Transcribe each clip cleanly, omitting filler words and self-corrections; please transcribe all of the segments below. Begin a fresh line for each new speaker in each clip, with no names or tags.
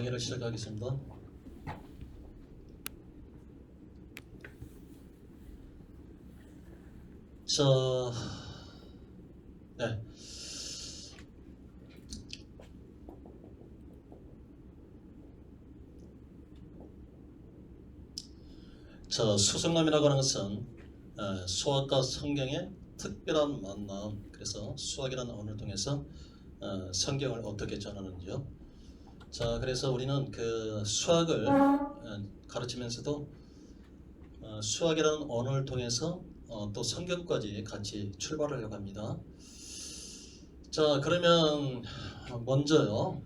강의를 시작하겠습니다. 자, 네. 자, 수성남이라고 하는 것은 수학과 성경의 특별한 만남. 그래서 수학이라는 언어를 통해서 성경을 어떻게 전하는지요. 자, 그래서 우리는 그 수학을 가르치면서도 수학이라는 언어를 통해서 또 성경까지 같이 출발하려고 합니다. 자, 그러면 먼저요.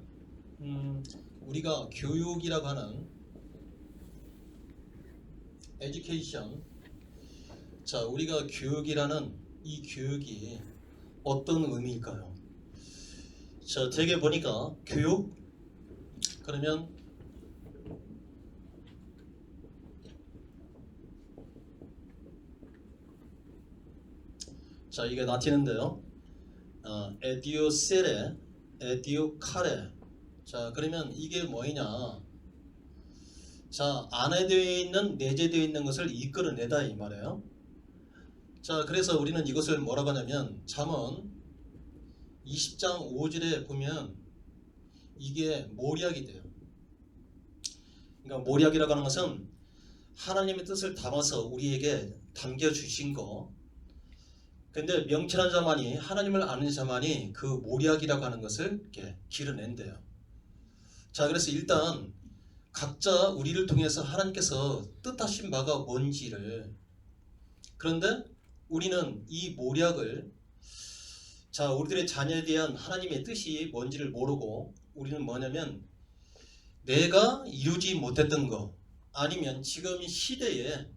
우리가 교육이라고 하는 education. 자, 우리가 교육이라는 이 교육이 어떤 의미일까요? 자, 되게 보니까 교육 그러면 자, 이게 나티는데요. 에듀세레, 에듀카레. 자, 그러면 이게 뭐이냐? 자, 안에 되어 있는 내재되어 있는 것을 이끌어내다 이 말이에요. 자, 그래서 우리는 이것을 뭐라고 하냐면 잠언 20장 5절에 보면 이게 모략이 돼요. 그러니까 모략이라고 하는 것은 하나님의 뜻을 담아서 우리에게 담겨주신 거. 근데 명철한 자만이, 하나님을 아는 자만이 그 모략이라고 하는 것을 이렇게 길어낸대요. 자, 그래서 일단 각자 우리를 통해서 하나님께서 뜻하신 바가 뭔지를, 그런데 우리는 이 모략을, 자, 우리들의 자녀에 대한 하나님의 뜻이 뭔지를 모르고 우리는 뭐냐면 내가 이루지 못했던 거, 아니면 지금 시대에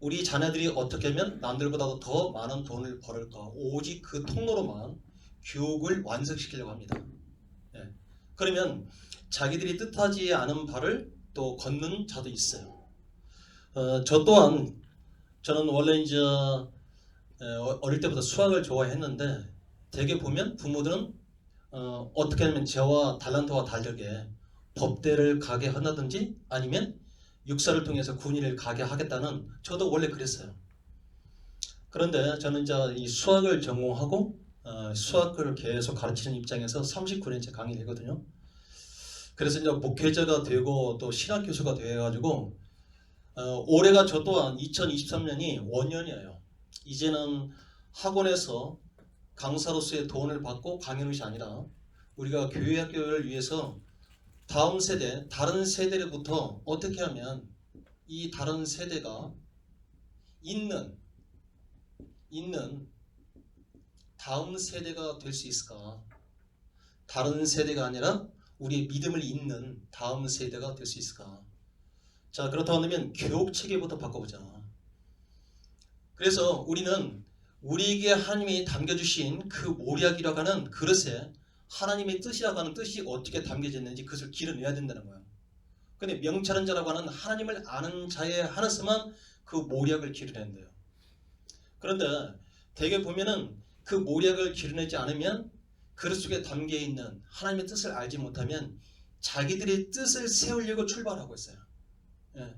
우리 자녀들이 어떻게 하면 남들보다도 더 많은 돈을 벌을까, 오직 그 통로로만 교육을 완성시키려고 합니다. 네. 그러면 자기들이 뜻하지 않은 바를 또 걷는 자도 있어요. 저 또한 저는 원래 이제 어릴 때부터 수학을 좋아했는데 대개 보면 부모들은 어떻게 하면 저와 달란트와 다르게 법대를 가게 한다든지 아니면 육사를 통해서 군인을 가게 하겠다는, 저도 원래 그랬어요. 그런데 저는 이제 이 수학을 전공하고 수학을 계속 가르치는 입장에서 39년째 강의를 했거든요. 그래서 이제 목회자가 되고 또 신학 교수가 되어가지고 올해가 저 또한 2023년이 원년이에요. 이제는 학원에서 강사로서의 돈을 받고 강연한 것이 아니라 우리가 교회학교를 위해서 다음 세대, 다른 세대로부터 어떻게 하면 이 다른 세대가 있는 다음 세대가 될 수 있을까? 다른 세대가 아니라 우리의 믿음을 잇는 다음 세대가 될 수 있을까? 자, 그렇다고 하면 교육 체계부터 바꿔보자. 그래서 우리는 우리에게 하나님이 담겨주신 그 모략이라고 하는 그릇에 하나님의 뜻이라고 하는 뜻이 어떻게 담겨져 있는지 그것을 길어내야 된다는 거예요. 근데 명철한 자라고 하는 하나님을 아는 자의 한에서만 그 모략을 길어낸대요. 그런데 대개 보면은 그 모략을 길어내지 않으면 그릇 속에 담겨 있는 하나님의 뜻을 알지 못하면 자기들의 뜻을 세우려고 출발하고 있어요. 예.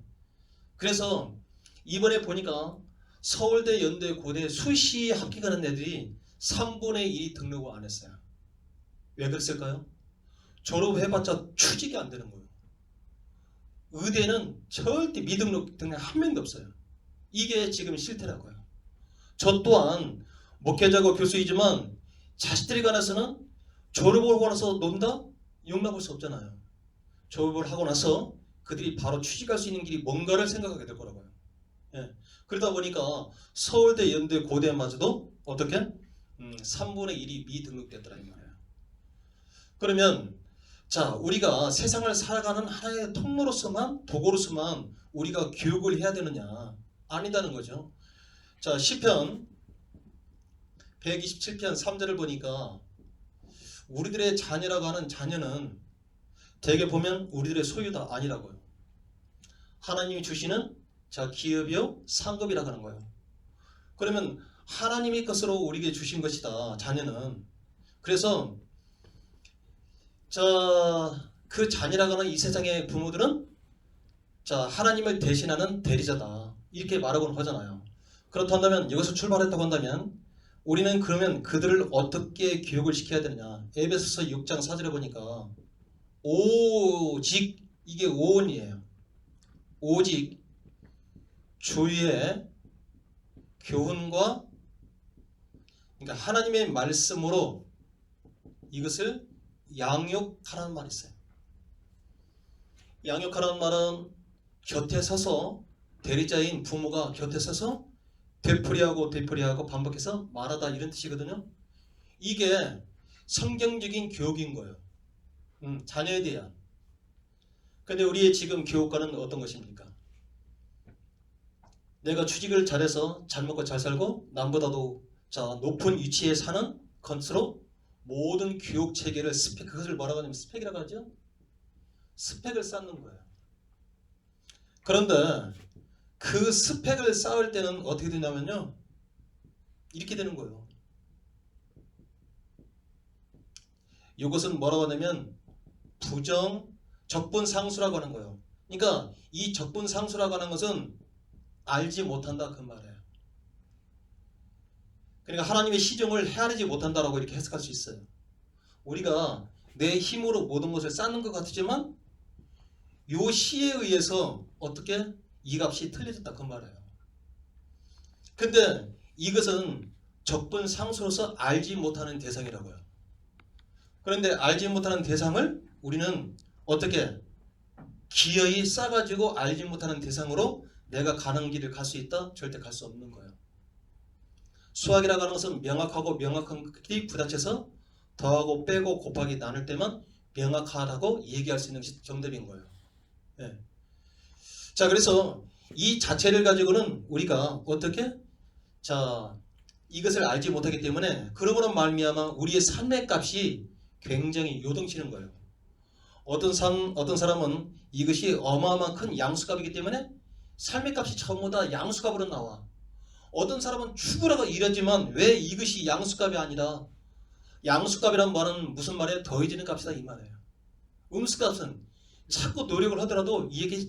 그래서 이번에 보니까 서울대, 연대, 고대 수시 합격하는 애들이 3분의 1이 등록을 안 했어요. 왜 그랬을까요? 졸업해봤자 취직이 안 되는 거예요. 의대는 절대 미등록 등록 한 명도 없어요. 이게 지금 실태라고요. 저 또한 목회자고 교수이지만 자식들에 관해서는 졸업을 하고 나서 논다? 용납할 수 없잖아요. 졸업을 하고 나서 그들이 바로 취직할 수 있는 길이 뭔가를 생각하게 될 거라고요. 예. 그러다 보니까 서울대, 연대, 고대마저도 어떻게? 3분의 1이 미등록됐더라는 말이에요. 그러면 자, 우리가 세상을 살아가는 하나의 통로로서만, 도구로서만 우리가 교육을 해야 되느냐? 아니다는 거죠. 자, 시편 127편 3절을 보니까 우리들의 자녀라고 하는 자녀는 대개 보면 우리들의 소유다 아니라고요. 하나님이 주시는 자, 기업이요 상급이라고 하는 거예요. 그러면 하나님의 것으로 우리에게 주신 것이다, 자녀는. 그래서 그 자녀라고 하는 이 세상의 부모들은 하나님을 대신하는 대리자다. 이렇게 말하고는 하잖아요. 그렇다면 여기서 출발했다고 한다면 우리는 그러면 그들을 어떻게 교육을 시켜야 되느냐. 에베소서 6장 4절에 보니까 오직 이게 오온이에요. 오직 주의 교훈과 그러니까 하나님의 말씀으로 이것을 양육하라는 말이 있어요. 양육하라는 말은 곁에 서서 대리자인 부모가 곁에 서서 되풀이하고 반복해서 말하다 이런 뜻이거든요. 이게 성경적인 교육인 거예요. 자녀에 대한. 근데 우리의 지금 교육과는 어떤 것입니까? 내가 취직을 잘해서 잘 먹고 잘 살고 남보다도 높은 위치에 사는 것으로 모든 교육 체계를 그것을 뭐라고 하냐면 스펙이라고 하죠. 스펙을 쌓는 거예요. 그런데 그 스펙을 쌓을 때는 어떻게 되냐면요. 이렇게 되는 거예요. 이것은 뭐라고 하냐면 적분상수라고 하는 거예요. 그러니까 이 적분상수라고 하는 것은 알지 못한다 그 말이에요. 그러니까 하나님의 시종을 헤아리지 못한다라고 이렇게 해석할 수 있어요. 우리가 내 힘으로 모든 것을 쌓는 것 같지만 요 시에 의해서 어떻게 이 값이 틀려졌다 그 말이에요. 근데 이것은 적분상수로서 알지 못하는 대상이라고요. 그런데 알지 못하는 대상을 우리는 어떻게 기어이 싸가지고 알지 못하는 대상으로 내가 가는 길을 갈 수 있다? 절대 갈 수 없는 거예요. 수학이라고 하는 것은 명확하고 명확한 길이 부딪혀서 더하고 빼고 곱하기 나눌 때만 명확하다고 얘기할 수 있는 것이 정답인 거예요. 네. 자, 그래서 이 자체를 가지고는 우리가 어떻게 이것을 알지 못하기 때문에 그러므로 말미암아 우리의 삶의 값이 굉장히 요동치는 거예요. 어떤 사람은 이것이 어마어마한 큰 양수값이기 때문에 삶의 값이 전부 다 양수값으로 나와. 어떤 사람은 죽으라고 이러지만 왜 이것이 양수값이 아니라 양수값이란 말은 무슨 말이에요? 더해지는 값이다 이 말이에요. 음수값은 자꾸 노력을 하더라도 이게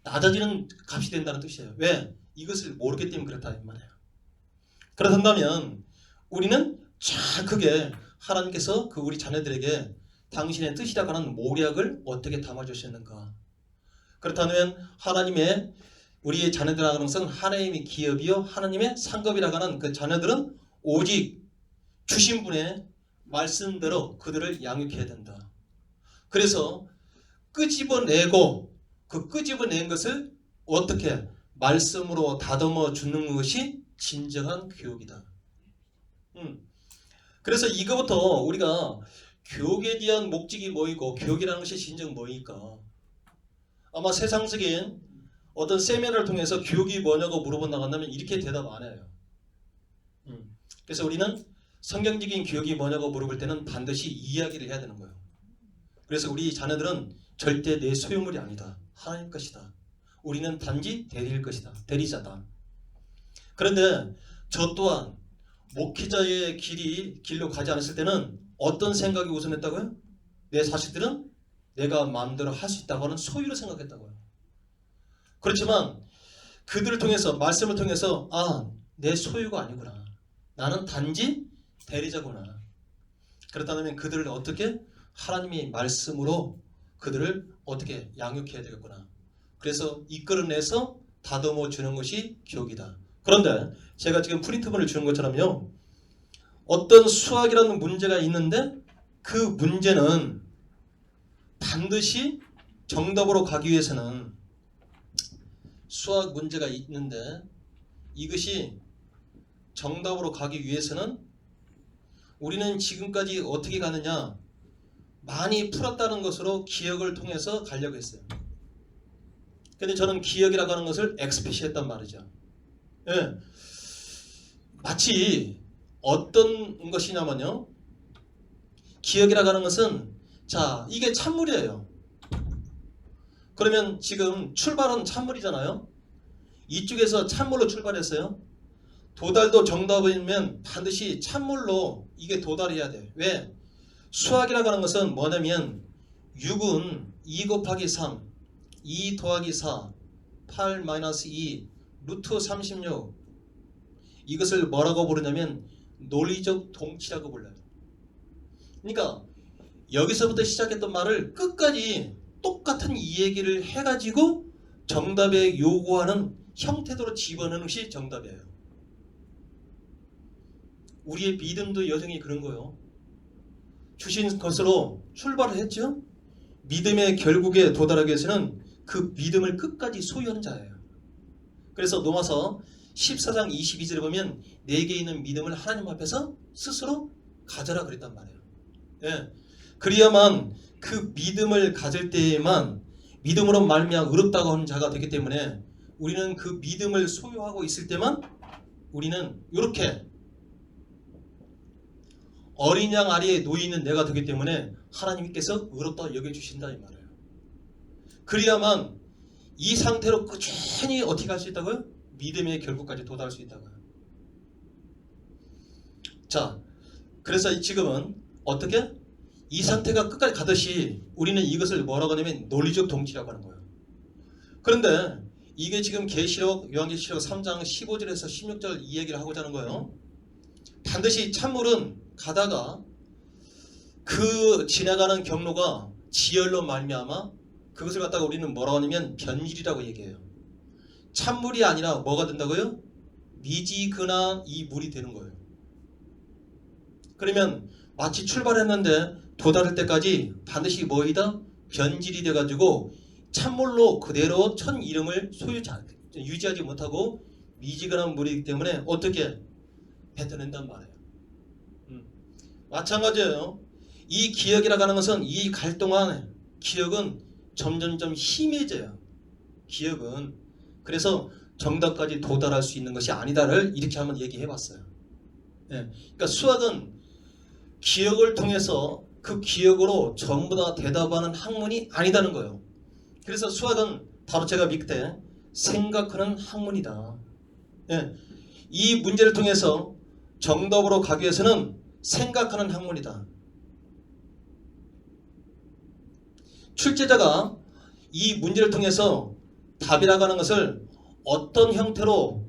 낮아지는 값이 된다는 뜻이에요. 왜? 이것을 모르기 때문에 그렇다 이 말이에요. 그렇다면 우리는 크게 하나님께서 우리 자녀들에게 당신의 뜻이라고 하는 모략을 어떻게 담아주셨는가. 그렇다면 하나님의 우리의 자녀들이라고 하는 것은 하나님의 기업이요 하나님의 상급이라고 하는 그 자녀들은 오직 주신 분의 말씀대로 그들을 양육해야 된다. 그래서 끄집어내고 그 끄집어낸 것을 어떻게 말씀으로 다듬어 주는 것이 진정한 교육이다. 그래서 이거부터 우리가 교육에 대한 목적이 뭐이고 교육이라는 것이 진정 뭐일까? 아마 세상적인 어떤 세미나를 통해서 교육이 뭐냐고 물어본다고 한다면 이렇게 대답 안 해요. 그래서 우리는 성경적인 교육이 뭐냐고 물어볼 때는 반드시 이야기를 해야 되는 거예요. 그래서 우리 자녀들은 절대 내 소유물이 아니다. 하나님 것이다. 우리는 단지 대리일 것이다. 대리자다. 그런데 저 또한 목회자의 길로 가지 않았을 때는 어떤 생각이 우선했다고요? 내 자식들은 내가 마음대로 할 수 있다고 하는 소유로 생각했다고요. 그렇지만 그들을 통해서 말씀을 통해서 내 소유가 아니구나. 나는 단지 대리자구나. 그렇다면 그들을 어떻게 하나님의 말씀으로 그들을 어떻게 양육해야 되겠구나. 그래서 이끌어내서 다듬어 주는 것이 교육이다. 그런데 제가 지금 프린트본을 주는 것처럼요. 어떤 수학이라는 문제가 있는데 그 문제는 반드시 정답으로 가기 위해서는 수학 문제가 있는데 이것이 정답으로 가기 위해서는 우리는 지금까지 어떻게 가느냐 많이 풀었다는 것으로 기억을 통해서 가려고 했어요. 근데 저는 기억이라고 하는 것을 엑스피시했단 말이죠. 예. 마치 어떤 것이냐면요. 기억이라고 하는 것은 이게 찬물이에요. 그러면 지금 출발은 찬물이잖아요. 이쪽에서 찬물로 출발했어요. 도달도 정답이면 반드시 찬물로 이게 도달해야 돼. 왜? 수학이라고 하는 것은 뭐냐면 6은 2 곱하기 3, 2 더하기 4, 8 마이너스 2, 루트 36 이것을 뭐라고 부르냐면 논리적 동치라고 불러요. 그러니까 여기서부터 시작했던 말을 끝까지 똑같은 이 얘기를 해가지고 정답에 요구하는 형태대로 집어넣는 것이 정답이에요. 우리의 믿음도 여전히 그런 거예요. 주신 것으로 출발을 했죠. 믿음의 결국에 도달하기 위해서는 그 믿음을 끝까지 소유하는 자예요. 그래서 로마서 14장 22절에 보면 내게 있는 믿음을 하나님 앞에서 스스로 가져라 그랬단 말이에요. 예. 그래야만 그 믿음을 가질 때에만 믿음으로 말미암아 의롭다고 하는 자가 되기 때문에 우리는 그 믿음을 소유하고 있을 때만 우리는 이렇게 어린 양 아래에 놓여 있는 내가 되기 때문에 하나님께서 의롭다고 여겨주신다 이 말이에요. 그래야만 이 상태로 꾸준히 어떻게 할 수 있다고요? 믿음의 결국까지 도달할 수 있다고요. 자, 그래서 지금은 어떻게? 이 상태가 끝까지 가듯이 우리는 이것을 뭐라고 하냐면 논리적 동치라고 하는 거예요. 그런데 이게 지금 계시록 요한계시록 3장 15절에서 16절 이 얘기를 하고자 하는 거예요. 반드시 찬물은 가다가 그 지나가는 경로가 지열로 말미암아 그것을 갖다가 우리는 뭐라고 하냐면 변질이라고 얘기해요. 찬물이 아니라 뭐가 된다고요? 미지근한 이 물이 되는 거예요. 그러면 마치 출발했는데 도달할 때까지 반드시 뭐이다? 변질이 돼가지고 찬물로 그대로 천 이름을 유지하지 못하고 미지근한 물이기 때문에 어떻게 뱉어낸단 말이에요. 마찬가지예요. 이 기억이라고 하는 것은 이 갈 동안 기억은 점점점 희미해져요. 기억은. 그래서 정답까지 도달할 수 있는 것이 아니다를 이렇게 한번 얘기해 봤어요. 예. 그러니까 수학은 기억을 통해서 그 기억으로 전부 다 대답하는 학문이 아니다는 거예요. 그래서 수학은 바로 제가 밑에 생각하는 학문이다. 예. 이 문제를 통해서 정답으로 가기 위해서는 생각하는 학문이다. 출제자가 이 문제를 통해서 답이라고 하는 것을 어떤 형태로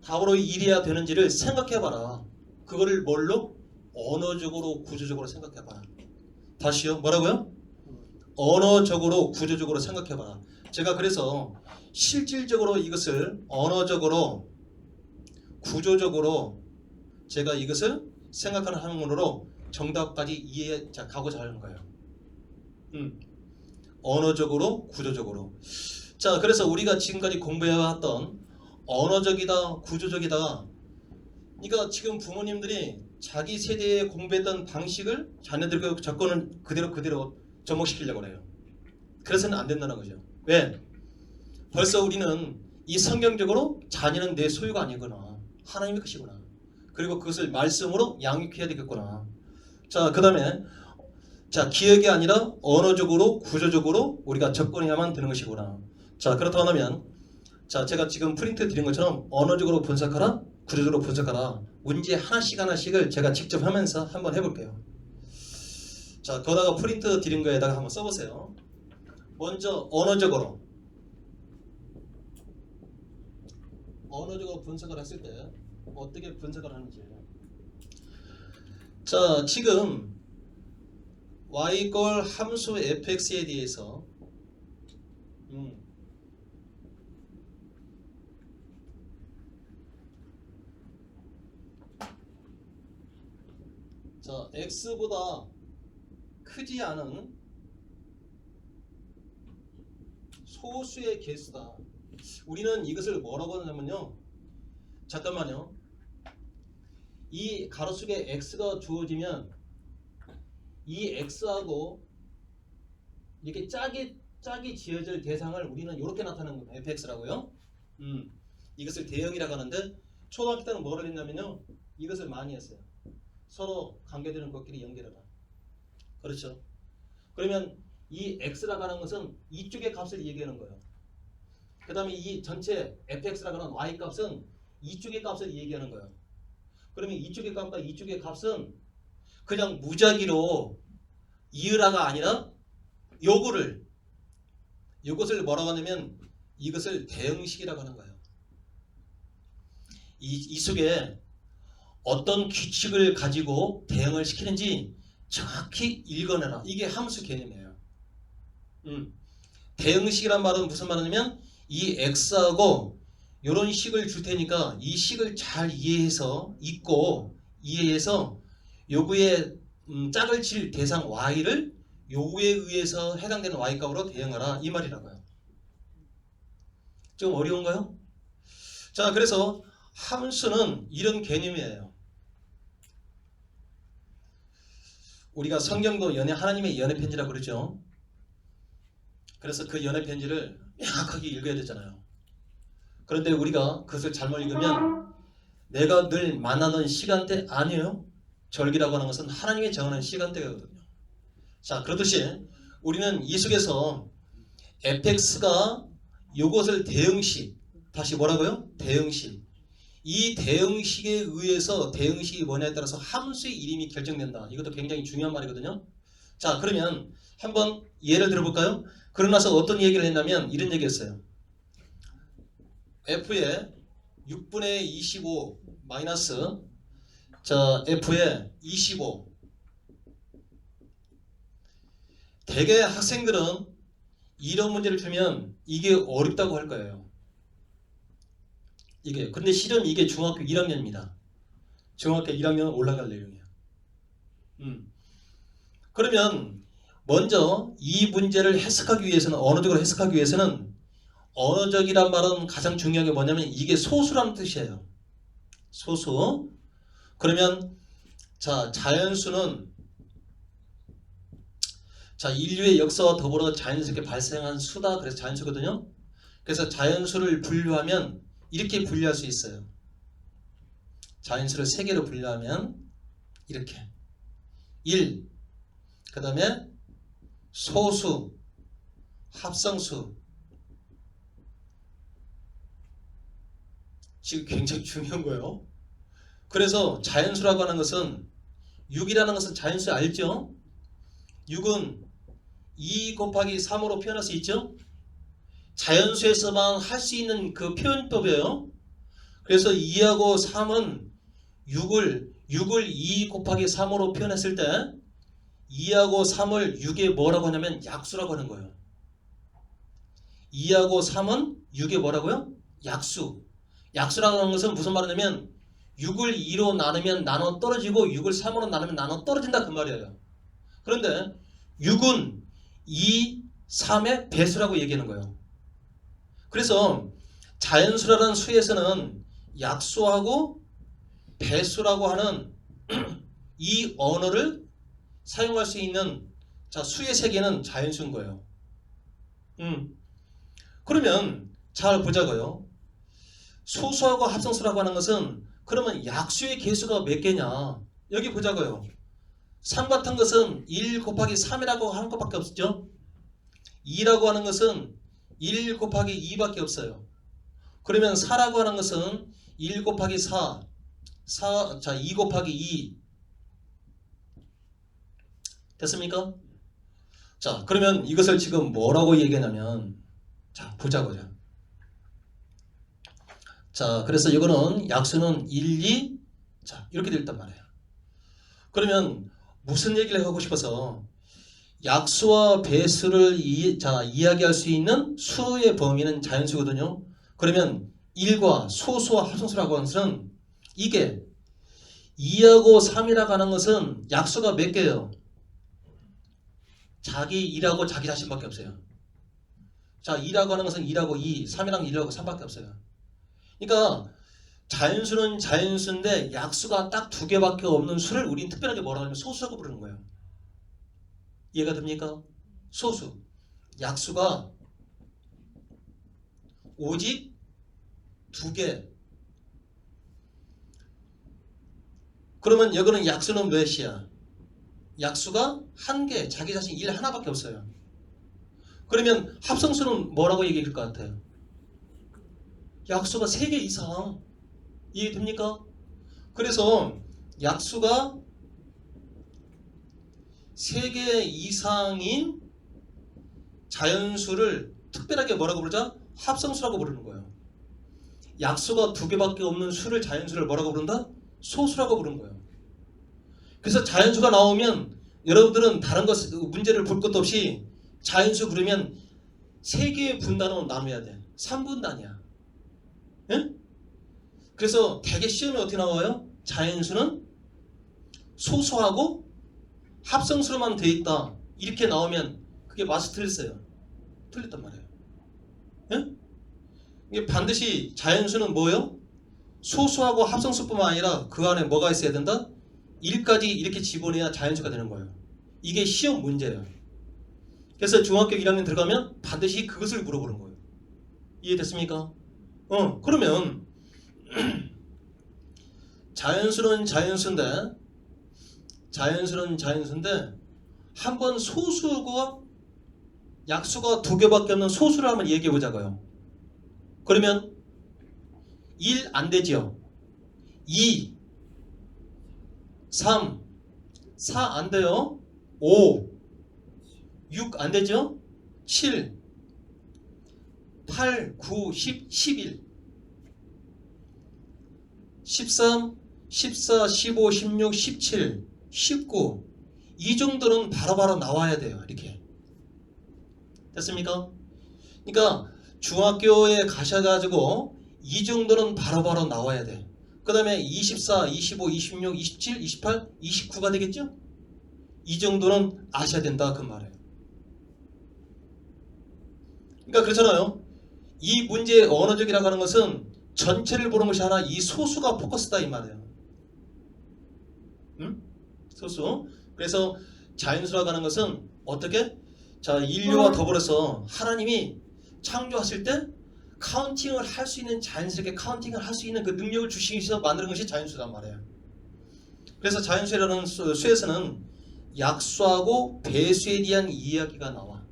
답으로 이래야 되는지를 생각해봐라. 그거를 뭘로? 언어적으로 구조적으로 생각해봐라. 다시요. 뭐라고요? 언어적으로 구조적으로 생각해봐라. 제가 그래서 실질적으로 이것을 언어적으로 구조적으로 제가 이것을 생각하는 학문으로 정답까지 이해해 가고자 하는 거예요. 언어적으로 구조적으로. 자, 그래서 우리가 지금까지 공부해왔던 언어적이다 구조적이다, 그러니까 지금 부모님들이 자기 세대에 공부했던 방식을 자녀들에게 접근을 그대로 접목시키려고 해요. 그래서는 안 된다는 거죠. 왜? 벌써 우리는 이 성경적으로 자녀는 내 소유가 아니구나, 하나님의 것이구나, 그리고 그것을 말씀으로 양육해야 되겠구나. 자, 그 다음에 자, 기억이 아니라 언어적으로 구조적으로 우리가 접근해야만 되는 것이구나. 자, 그렇다고 하면 자, 제가 지금 프린트 드린 것처럼 언어적으로 분석하라, 구조적으로 분석하라, 문제 하나씩을 제가 직접 하면서 한번 해볼게요. 자, 거기다가 프린트 드린 거에다가 한번 써보세요. 먼저 언어적으로 분석을 했을 때 어떻게 분석을 하는지. 자, 지금 y 꼴 함수 fx에 대해서 자, x보다 크지 않은 소수의 개수다. 우리는 이것을 뭐라고 하냐면요, 잠깐만요, 이 가로 속에 x가 주어지면 이 x하고 이렇게 짝이 지어질 대상을 우리는 이렇게 나타내는 거예요. fx라고요. 이것을 대형이라고 하는데 초등학교 때는 뭐를 했냐면요, 이것을 많이 했어요. 서로 관계되는 것끼리 연결하라. 그렇죠. 그러면 이 x라고 하는 것은 이쪽의 값을 얘기하는 거예요. 그 다음에 이 전체 fx라고 하는 y 값은 이쪽의 값을 얘기하는 거예요. 그러면 이쪽의 값과 이쪽의 값은 그냥 무작위로 이으라가 아니라 요것을 뭐라고 하냐면 이것을 대응식이라고 하는 거예요. 이 속에 어떤 규칙을 가지고 대응을 시키는지 정확히 읽어내라. 이게 함수 개념이에요. 대응식이란 말은 무슨 말이냐면 이 x하고 이런 식을 줄 테니까 이 식을 잘 이해해서 읽고 이해해서 요구에 짝을 칠 대상 y를 요구에 의해서 해당되는 y값으로 대응하라 이 말이라고요. 좀 어려운가요? 자, 그래서 함수는 이런 개념이에요. 우리가 성경도 하나님의 연애 편지라고 그러죠. 그래서 그 연애 편지를 명확하게 읽어야 되잖아요. 그런데 우리가 그것을 잘못 읽으면 내가 늘 만나는 시간대 아니에요. 절기라고 하는 것은 하나님이 정하는 시간대거든요. 자, 그렇듯이 우리는 이 속에서 fx가 이것을 대응식, 다시 뭐라고요? 대응식. 이 대응식에 의해서 대응식이 뭐냐에 따라서 함수의 이름이 결정된다. 이것도 굉장히 중요한 말이거든요. 자, 그러면 한번 예를 들어볼까요? 그러고 나서 어떤 얘기를 했냐면 이런 얘기했어요. f의 6분의 25 마이너스 f의 25. 대개 학생들은 이런 문제를 주면 이게 어렵다고 할 거예요. 근데 실은 이게 중학교 1학년입니다. 중학교 1학년 올라갈 내용이에요. 그러면 먼저 이 문제를 해석하기 위해서는 언어적으로 해석하기 위해서는 언어적이란 말은 가장 중요한 게 뭐냐면 이게 소수라는 뜻이에요. 소수. 그러면 자연수는 인류의 역사와 더불어 자연스럽게 발생한 수다. 그래서 자연수거든요. 그래서 자연수를 분류하면 이렇게 분류할 수 있어요. 자연수를 3개로 분류하면 이렇게 1, 그 다음에 소수, 합성수. 지금 굉장히 중요한 거예요. 그래서 자연수라고 하는 것은 6이라는 것은 자연수 알죠? 6은 2 곱하기 3으로 표현할 수 있죠? 자연수에서만 할 수 있는 그 표현법이에요. 그래서 2하고 3은 6을 2 곱하기 3으로 표현했을 때 2하고 3을 6에 뭐라고 하냐면 약수라고 하는 거예요. 2하고 3은 6에 뭐라고요? 약수. 약수라고 하는 것은 무슨 말이냐면 6을 2로 나누면 나눠 떨어지고 6을 3으로 나누면 나눠 떨어진다 그 말이에요. 그런데 6은 2, 3의 배수라고 얘기하는 거예요. 그래서 자연수라는 수에서는 약수하고 배수라고 하는 이 언어를 사용할 수 있는 수의 세계는 자연수인 거예요. 그러면 잘 보자고요. 소수하고 합성수라고 하는 것은 그러면 약수의 개수가 몇 개냐? 여기 보자고요. 3 같은 것은 1 곱하기 3이라고 하는 것밖에 없죠. 2라고 하는 것은 1 곱하기 2밖에 없어요. 그러면 4라고 하는 것은 1 곱하기 4, 2 곱하기 2. 됐습니까? 자, 그러면 이것을 지금 뭐라고 얘기하냐면 보자고요. 그래서 이거는 약수는 1, 2 이렇게 되어 있단 말이에요. 그러면 무슨 얘기를 하고 싶어서 약수와 배수를 이야기할 수 있는 수의 범위는 자연수거든요. 그러면 1과 소수와 합성수라고 하는 것은 이게 2하고 3이라고 하는 것은 약수가 몇 개예요? 자기 2라고 자기 자신밖에 없어요. 2라고 하는 것은 2라고 2, 3이랑 1하고 3밖에 없어요. 그러니까 자연수는 자연수인데 약수가 딱 2개밖에 없는 수를 우리는 특별하게 뭐라고 하냐면 소수라고 부르는 거예요. 이해가 됩니까? 소수. 약수가 오직 2개. 그러면 여기는 약수는 몇이야? 약수가 1개, 자기 자신 1 하나밖에 없어요. 그러면 합성수는 뭐라고 얘기할 것 같아요? 약수가 3개 이상. 이해됩니까? 그래서 약수가 3개 이상인 자연수를 특별하게 뭐라고 부르자? 합성수라고 부르는 거예요. 약수가 2개밖에 없는 수를 자연수를 뭐라고 부른다? 소수라고 부르는 거예요. 그래서 자연수가 나오면 여러분들은 다른 것 문제를 볼 것도 없이 자연수 부르면 3개의 분단으로 나눠야 돼. 3분단이야. 예? 그래서 대개 시험에 어떻게 나와요? 자연수는 소수하고 합성수로만 돼 있다. 이렇게 나오면 그게 맞아 틀렸어요. 틀렸단 말이에요. 예? 이게 반드시 자연수는 뭐예요? 소수하고 합성수뿐만 아니라 그 안에 뭐가 있어야 된다? 1까지 이렇게 집어내야 자연수가 되는 거예요. 이게 시험 문제예요. 그래서 중학교 1학년 들어가면 반드시 그것을 물어보는 거예요. 이해됐습니까? 그러면 자연수는 자연수인데 한번 소수가 약수가 2개밖에 없는 소수를 한번 얘기해 보자고요. 그러면 1 안 되죠. 2 3 4 안 돼요. 5 6 안 되죠. 7 8 9 10 11 13 14 15 16 17 19 이 정도는 바로바로 나와야 돼요. 이렇게 됐습니까? 그러니까 중학교에 가셔가지고 이 정도는 바로바로 나와야 돼. 그 다음에 24, 25, 26, 27, 28, 29가 되겠죠? 이 정도는 아셔야 된다 그 말이에요. 그러니까 그렇잖아요. 이 문제의 언어적이라고 하는 것은 전체를 보는 것이 아니라 이 소수가 포커스다 이 말이에요. 응? 소수. 그래서 자연수라고 하는 것은 어떻게? 자, 인류와 더불어서 하나님이 창조하실 때 카운팅을 할 수 있는 자연스럽게 카운팅을 할 수 있는 그 능력을 주시면서 만드는 것이 자연수란 말이에요. 그래서 자연수라는 수에서는 약수하고 배수에 대한 이야기가 나와.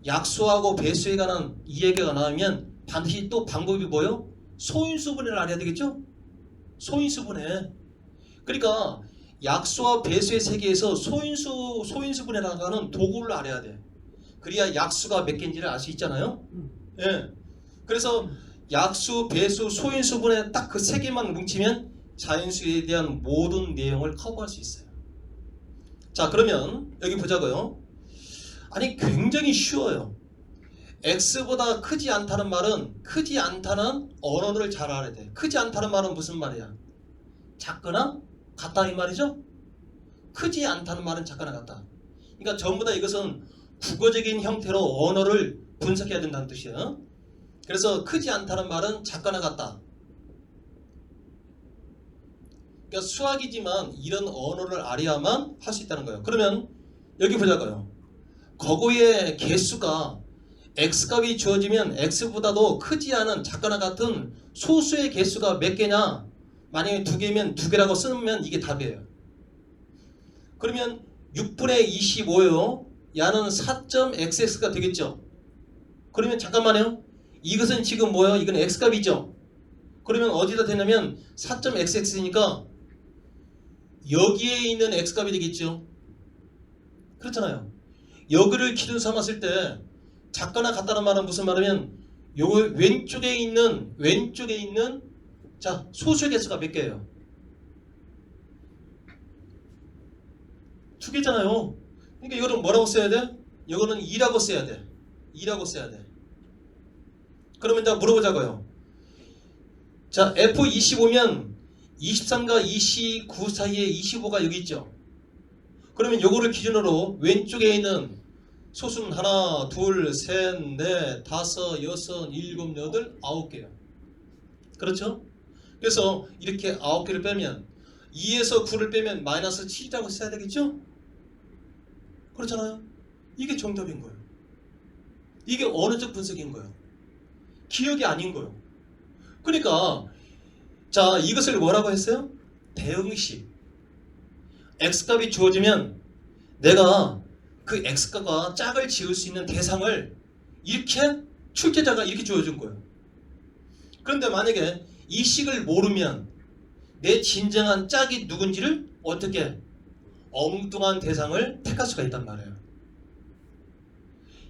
약수하고 배수에 관한 이야기가 나오면 반드시 또 방법이 뭐예요? 소인수분해를 알아야 되겠죠? 소인수분해. 그러니까 약수와 배수의 세계에서 소인수분해라고 하는 도구를 알아야 돼. 그래야 약수가 몇 개인지를 알 수 있잖아요. 예. 그래서 약수, 배수, 소인수분해 딱 그 3개만 뭉치면 자연수에 대한 모든 내용을 커버할 수 있어요. 자, 그러면 여기 보자고요. 아니 굉장히 쉬워요. X보다 크지 않다는 말은 크지 않다는 언어를 잘 알아야 돼. 크지 않다는 말은 무슨 말이야? 작거나 같다 이 말이죠? 크지 않다는 말은 작거나 같다. 그러니까 전부 다 이것은 국어적인 형태로 언어를 분석해야 된다는 뜻이에요. 그래서 크지 않다는 말은 작거나 같다. 그러니까 수학이지만 이런 언어를 알아야만 할 수 있다는 거예요. 그러면 여기 보자고요. 거구의 개수가 X값이 주어지면 X보다도 크지 않은 작거나 같은 소수의 개수가 몇 개냐? 만약에 2개면 2개라고 쓰면 이게 답이에요. 그러면 6분의 25요. 야는 4.xx가 되겠죠. 그러면 잠깐만요. 이것은 지금 뭐예요? 이건 x값이죠. 그러면 어디다 대냐면 4.xx니까 여기에 있는 x값이 되겠죠. 그렇잖아요. 여기를 기준 삼았을 때 작거나 같다는 말은 무슨 말이면 요 왼쪽에 있는 자 소수의 개수가 몇 개예요? 2개잖아요. 그러니까 이거는 뭐라고 써야 돼? 이거는 2라고 써야 돼. 2라고 써야 돼. 그러면 이제 물어보자고요. 자, F25면 23과 29 사이에 25가 여기 있죠. 그러면 요거를 기준으로 왼쪽에 있는 소수는 하나, 둘, 셋, 넷, 다섯, 여섯, 일곱, 여덟, 9개요. 그렇죠? 그래서 이렇게 9개를 빼면 2에서 9를 빼면 마이너스 7이라고 써야 되겠죠? 그렇잖아요. 이게 정답인 거예요. 이게 언어적 분석인 거예요. 기억이 아닌 거예요. 그러니까 자 이것을 뭐라고 했어요? 대응식. x값이 주어지면 내가 그 x값과 짝을 지을 수 있는 대상을 이렇게 출제자가 이렇게 주어준 거예요. 그런데 만약에 이 식을 모르면 내 진정한 짝이 누군지를 어떻게 엉뚱한 대상을 택할 수가 있단 말이에요.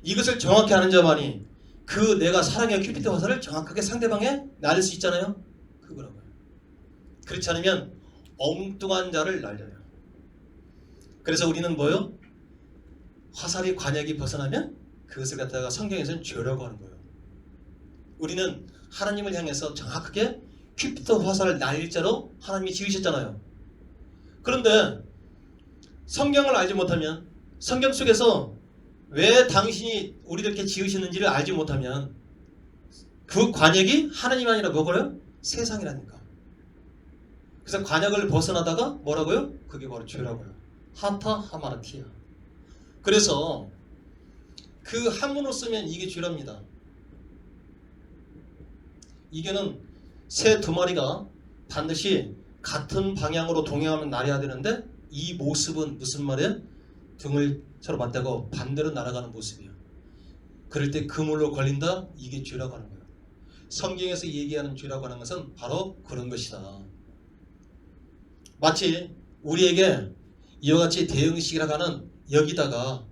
이것을 정확히 아는 자만이 그 내가 사랑의 큐피드 화살을 정확하게 상대방에 날릴 수 있잖아요. 그거라고요. 그렇지 않으면 엉뚱한 자를 날려요. 그래서 우리는 뭐요? 화살이 관역이 벗어나면 그것을 갖다가 성경에서는 죄라고 하는 거예요. 우리는 하나님을 향해서 정확하게 큐피드 화살을 날릴 자로 하나님이 지으셨잖아요. 그런데 성경을 알지 못하면, 성경 속에서 왜 당신이 우리들께 지으셨는지를 알지 못하면 그 관역이 하나님 아니라 뭐고요? 세상이라니까. 그래서 관역을 벗어나다가 뭐라고요? 그게 바로 죄라고요. 하타 하마르티아. 그래서 그 한문으로 쓰면 이게 죄랍니다. 이게는 새 두 마리가 반드시 같은 방향으로 동행하면 날아야 되는데 이 모습은 무슨 말이에요? 등을 서로 맞대고 반대로 날아가는 모습이에요. 그럴 때 그물로 걸린다? 이게 죄라고 하는 거예요. 성경에서 얘기하는 죄라고 하는 것은 바로 그런 것이다. 마치 우리에게 이와 같이 대응식이라고 하는 여기다가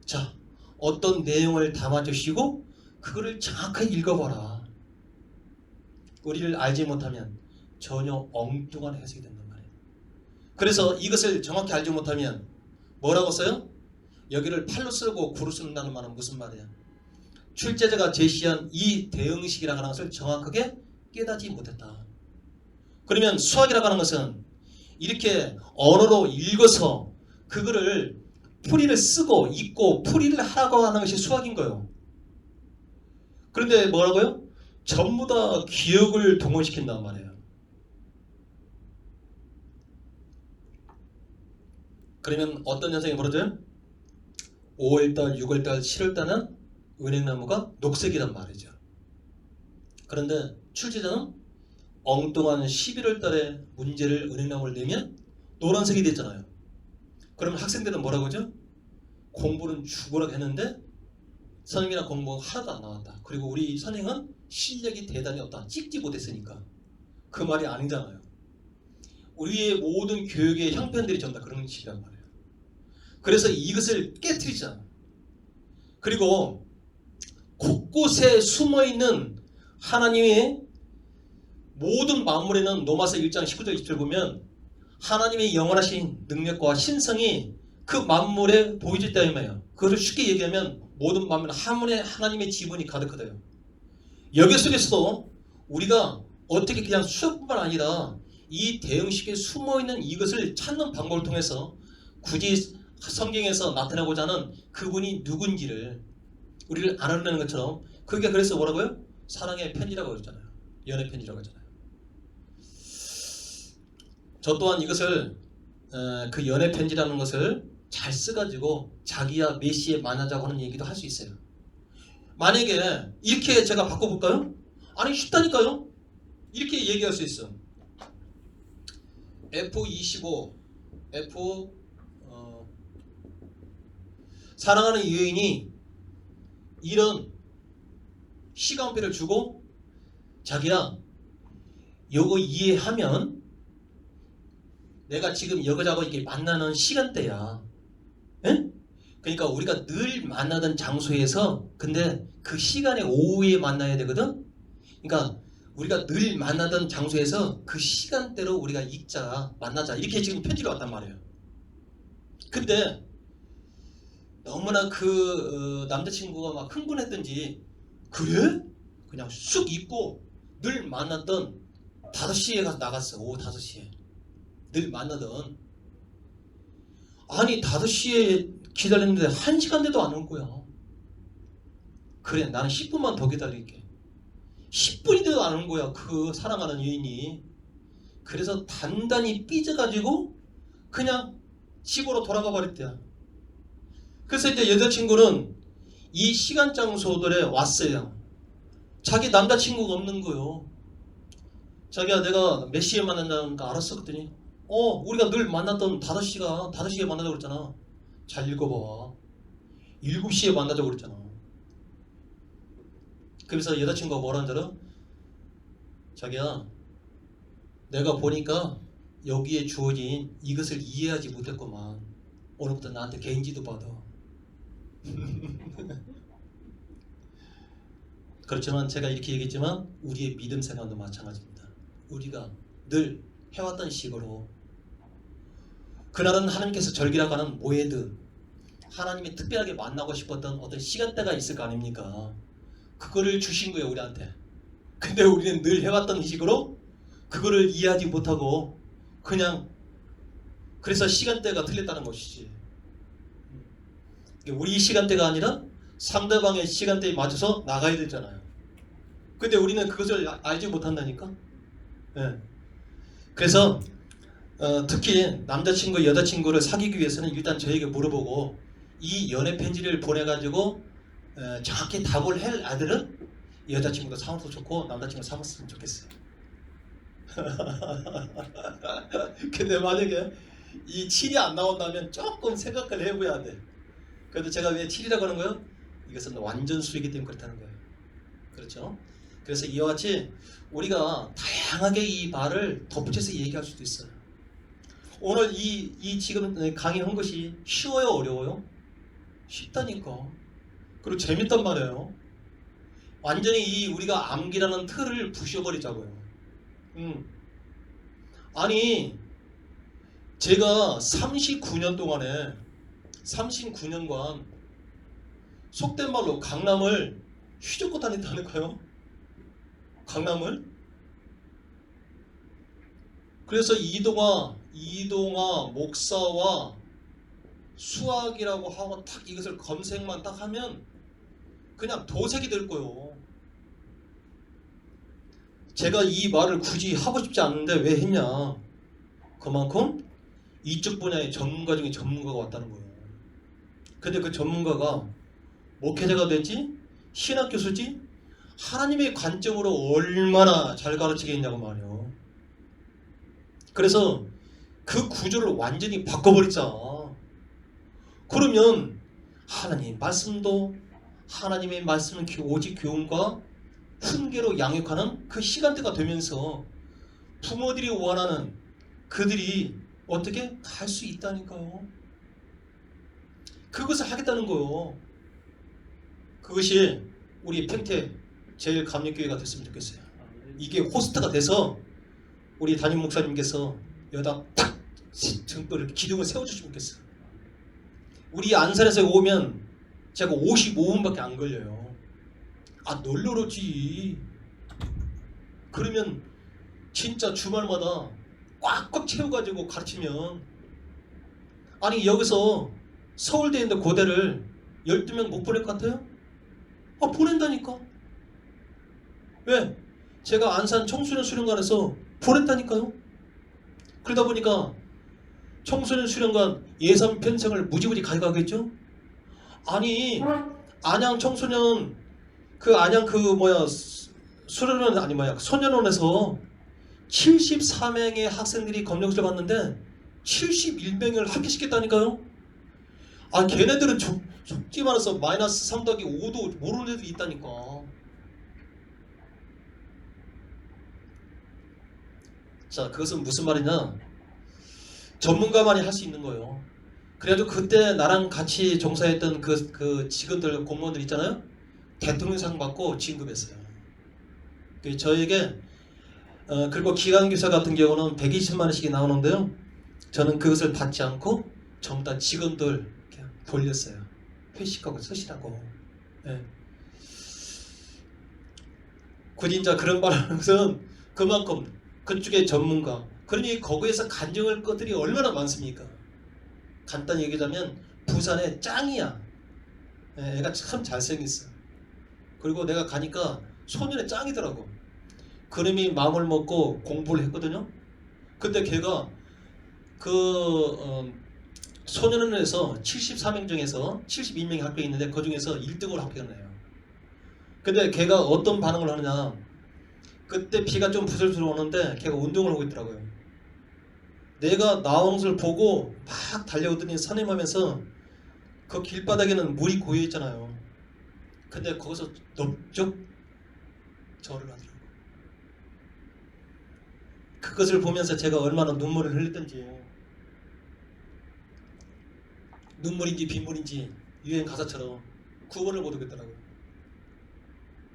자 어떤 내용을 담아주시고 그거를 정확하게 읽어봐라. 우리를 알지 못하면 전혀 엉뚱한 해석이 된단 말이에요. 그래서 이것을 정확히 알지 못하면 뭐라고 써요? 여기를 팔로 쓰고 구로 쓴다는 말은 무슨 말이야? 출제자가 제시한 이 대응식이라고 하는 것을 정확하게 깨닫지 못했다. 그러면 수학이라고 하는 것은 이렇게 언어로 읽어서 그거를 풀이를 쓰고 읽고 풀이를 하라고 하는 것이 수학인 거예요. 그런데 뭐라고요? 전부 다 기억을 동원시킨단 말이에요. 그러면 어떤 현상이 벌어져요? 5월달, 6월달, 7월달은 은행나무가 녹색이란 말이죠. 그런데 출제자는 엉뚱한 11월달에 문제를 은행나무를 내면 노란색이 됐잖아요. 그러면 학생들은 뭐라고 하죠? 공부는 죽으라고 했는데 선생님이랑 공부가 하나도 안 나왔다. 그리고 우리 선생은 실력이 대단히 없다. 찍지 못했으니까. 그 말이 아니잖아요. 우리의 모든 교육의 형편들이 전부 다 그런 식이란 말이에요. 그래서 이것을 깨트리자. 그리고 곳곳에 숨어있는 하나님의 모든 만물에는 로마서 1장 19절 20절 보면 하나님의 영원하신 능력과 신성이 그 만물에 보여질 때임이에요. 그것을 쉽게 얘기하면 모든 만물은 하나님의 지분이 가득하대요. 여기 속에서도 우리가 어떻게 그냥 수업뿐만 아니라 이 대응식에 숨어있는 이것을 찾는 방법을 통해서 굳이 성경에서 나타내고자 하는 그분이 누군지를 우리를 알아내는 것처럼 그게 그래서 뭐라고요? 사랑의 편지라고 그러잖아요. 연애 편지라고 하잖아요. 저 또한 이것을 그 연애 편지라는 것을 잘 써가지고 자기야 몇 시에 만나자고 하는 얘기도 할 수 있어요. 만약에 이렇게 제가 바꿔볼까요? 아니 쉽다니까요. 이렇게 얘기할 수 있어. F25 사랑하는 여인이 이런 시간표를 주고 자기야 요거 이해하면 내가 지금 여자하고 이렇게 만나는 시간대야. 에? 그러니까 우리가 늘 만나던 장소에서 근데 그 시간에 오후에 만나야 되거든. 그러니까 우리가 늘 만나던 장소에서 그 시간대로 우리가 읽자 만나자 이렇게 지금 편지가 왔단 말이에요. 근데 너무나 그 남자친구가 막 흥분했던지 그래? 그냥 쑥 입고 늘 만났던 5시에 가서 나갔어. 오후 5시에 늘 만나던 아니 5시에 기다렸는데 1시간 돼도 안 올 거야. 그래 나는 10분만 더 기다릴게. 10분이 돼도 안 온 거야. 그 사랑하는 여인이. 그래서 단단히 삐져가지고 그냥 집으로 돌아가 버렸대요. 그래서 이제 여자친구는 이 시간 장소들에 왔어요. 자기 남자친구가 없는 거요. 자기야 내가 몇 시에 만난다니까 알았어. 그랬더니 우리가 늘 만났던 5시에 만나자고 그랬잖아. 잘 읽어봐. 7시에 만나자고 그랬잖아. 그래서 여자친구가 뭐라는 줄 알아? 자기야 내가 보니까 여기에 주어진 이것을 이해하지 못했구만. 오늘부터 나한테 개인지도 받아. 그렇지만 제가 이렇게 얘기했지만 우리의 믿음 생활도 마찬가지입니다. 우리가 늘 해왔던 식으로 그날은 하나님께서 절기라고 하는 모에드, 하나님이 특별하게 만나고 싶었던 어떤 시간대가 있을 거 아닙니까? 그거를 주신 거예요, 우리한테. 근데 우리는 늘 해왔던 식으로 그거를 이해하지 못하고 그냥 그래서 시간대가 틀렸다는 것이지. 우리 시간대가 아니라 상대방의 시간대에 맞춰서 나가야 되잖아요. 근데 우리는 그것을 알지 못한다니까. 네. 그래서 특히 남자친구, 여자친구를 사귀기 위해서는 일단 저에게 물어보고 이 연애 편지를 보내가지고 정확히 답을 할 아들은 여자친구가 삼아도 좋고 남자친구가 삼았으면 좋겠어요. 근데 만약에 이 7이 안 나온다면 조금 생각을 해봐야 돼. 그래도 제가 왜 7이라고 하는 거예요? 이것은 완전 수이기 때문에 그렇다는 거예요. 그렇죠? 그래서 이와 같이 우리가 다양하게 이 말을 덧붙여서 얘기할 수도 있어요. 오늘 이 지금 강의한 것이 쉬워요, 어려워요? 쉽다니까. 그리고 재밌단 말이에요. 완전히 이 우리가 암기라는 틀을 부셔버리자고요. 아니 제가 39년 동안에 39년간 속된 말로 강남을 휘젓고 다녔다니까요. 강남을. 그래서 이동화 목사와 수학이라고 하고 딱 이것을 검색만 딱 하면 그냥 도색이 될 거예요. 제가 이 말을 굳이 하고 싶지 않은데 왜 했냐? 그만큼 이쪽 분야의 전문가 중에 전문가가 왔다는 거예요. 근데 그 전문가가 목회자가 됐지? 신학 교수지? 하나님의 관점으로 얼마나 잘 가르치겠냐고 말이에요. 그래서 그 구조를 완전히 바꿔버리자. 그러면 하나님 말씀도 하나님의 말씀은 오직 교훈과 훈계로 양육하는 그 시간대가 되면서 부모들이 원하는 그들이 어떻게 갈 수 있다니까요. 그것을 하겠다는 거예요. 그것이 우리 평택 제일감력교회가 됐으면 좋겠어요. 이게 호스트가 돼서 우리 담임 목사님께서 여기다 딱 이렇게 기둥을 세워주시면 좋겠어요. 우리 안산에서 오면 제가 55분밖에 안 걸려요. 아, 널널하지. 그러면 진짜 주말마다 꽉꽉 채워가지고 가르치면, 아니 여기서 서울대에 있는 고대를 12명 못 보낼 것 같아요? 아, 보낸다니까. 왜? 제가 안산 청소년 수련관에서 보냈다니까요. 그러다 보니까 청소년 수련관 예산 편성을 무지무지 가져가겠죠. 아니 안양 청소년 안양 수련원 소년원에서 74명의 학생들이 검정수를 받는데 71명을 합격시켰다니까요. 아, 걔네들은 속지 말해서 마이너스 3 더하기 5도 모르는 애들이 있다니까. 자, 그것은 무슨 말이냐? 전문가만이 할 수 있는 거예요. 그래도 그때 나랑 같이 종사했던 그 직원들, 공무원들 있잖아요. 대통령상 받고 진급했어요. 저에게 그리고 기간교사 같은 경우는 120만 원씩이 나오는데요. 저는 그것을 받지 않고 전부 다 직원들 그냥 돌렸어요. 회식하고 쓰시라고. 네. 굳이 이제 그런 말 하는 것은 그만큼 그쪽의 전문가, 그러니 거기에서 간증할 것들이 얼마나 많습니까? 간단히 얘기하자면 부산의 짱이야. 애가 참 잘생겼어. 그리고 내가 가니까 소년의 짱이더라고. 그놈이 마음을 먹고 공부를 했거든요. 근데 걔가 소년원에서 74명 중에서 72명이 합격해 있는데 그 중에서 1등으로 합격을 해요. 근데 걔가 어떤 반응을 하느냐, 그때 비가 좀 부슬부슬 오는데 걔가 운동을 하고 있더라고요. 내가 나오는 것을 보고 막 달려오더니 선임하면서 그 길바닥에는 물이 고여 있잖아요. 근데 거기서 넓적 절을 하더라고요. 그것을 보면서 제가 얼마나 눈물을 흘렸던지, 눈물인지 빗물인지 유행 가사처럼 구분을 못하겠더라고요.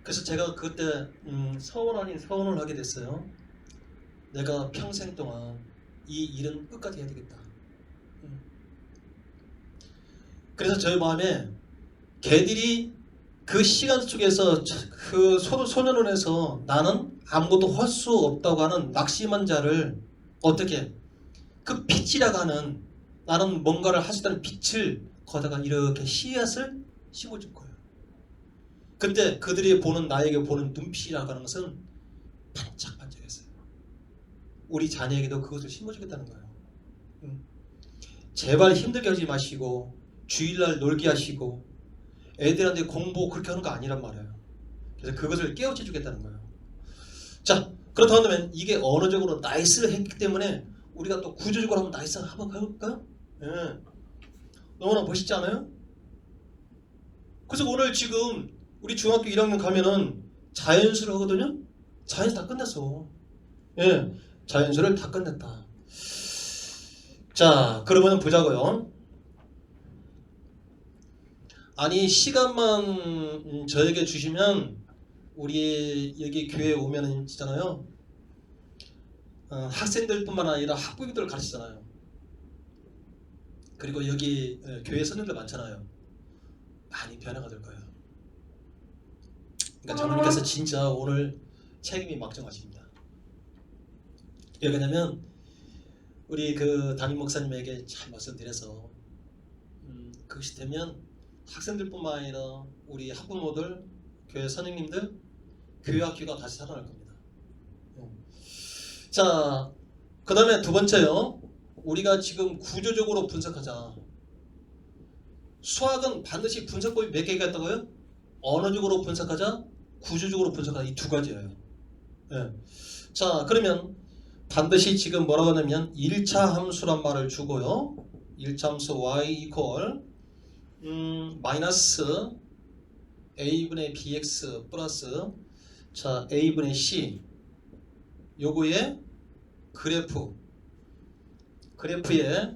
그래서 제가 그때 서원 아닌 서원을 하게 됐어요. 내가 평생 동안 이 일은 끝까지 해야 되겠다. 그래서 저희 마음에 걔들이 그 시간 속에서 그 소년원에서 나는 아무것도 할 수 없다고 하는 낙심한 자를 어떻게 그 빛이라고 하는 나는 뭔가를 할 수 있다는 빛을 거다가 이렇게 씨앗을 심어줄 거예요. 그때 그들이 보는 나에게 보는 눈빛이라고 하는 것은 반짝반짝했어요. 우리 자녀에게도 그것을 심어주겠다는 거예요. 제발 힘들게 하지 마시고 주일날 놀게 하시고 애들한테 공부 그렇게 하는 거 아니란 말이에요. 그래서 그것을 깨우쳐 주겠다는 거예요. 자, 그렇다고 한다면 이게 언어적으로 나이스를 했기 때문에 우리가 또 구조적으로 한번 나이스 한번 가볼까요? 예. 너무나 멋있지 않아요? 그래서 오늘 지금 우리 중학교 1학년 가면은 자연수를 하거든요. 자연수 다 끝냈어. 예, 자연수를 다 끝냈다. 자, 그러면 보자고요. 아니 시간만 저에게 주시면 우리 여기 교회에 오면은 있잖아요. 학생들뿐만 아니라 학부모들 가르치잖아요. 그리고 여기 교회 선생님들 많잖아요. 많이 변화가 될 거예요. 그러니까 장로님께서 진짜 오늘 책임이 막중하십니다. 왜 그러냐면 우리 그 담임 목사님에게 잘 말씀드려서 그것이 되면 학생들뿐만 아니라 우리 학부모들, 교회 선생님들, 교회 학교가 다시 살아날 겁니다. 자, 그 다음에 두 번째요. 우리가 지금 구조적으로 분석하자. 수학은 반드시 분석법이 몇 개가 있다고요? 언어적으로 분석하자, 구조적으로 분석하자. 이 두 가지예요. 네. 자, 그러면 반드시 지금 뭐라고 하냐면 1차 함수란 말을 주고요. 1차 함수 y 이퀄 마이너스 a분의 bx 플러스 자 a분의 c 요거의 그래프의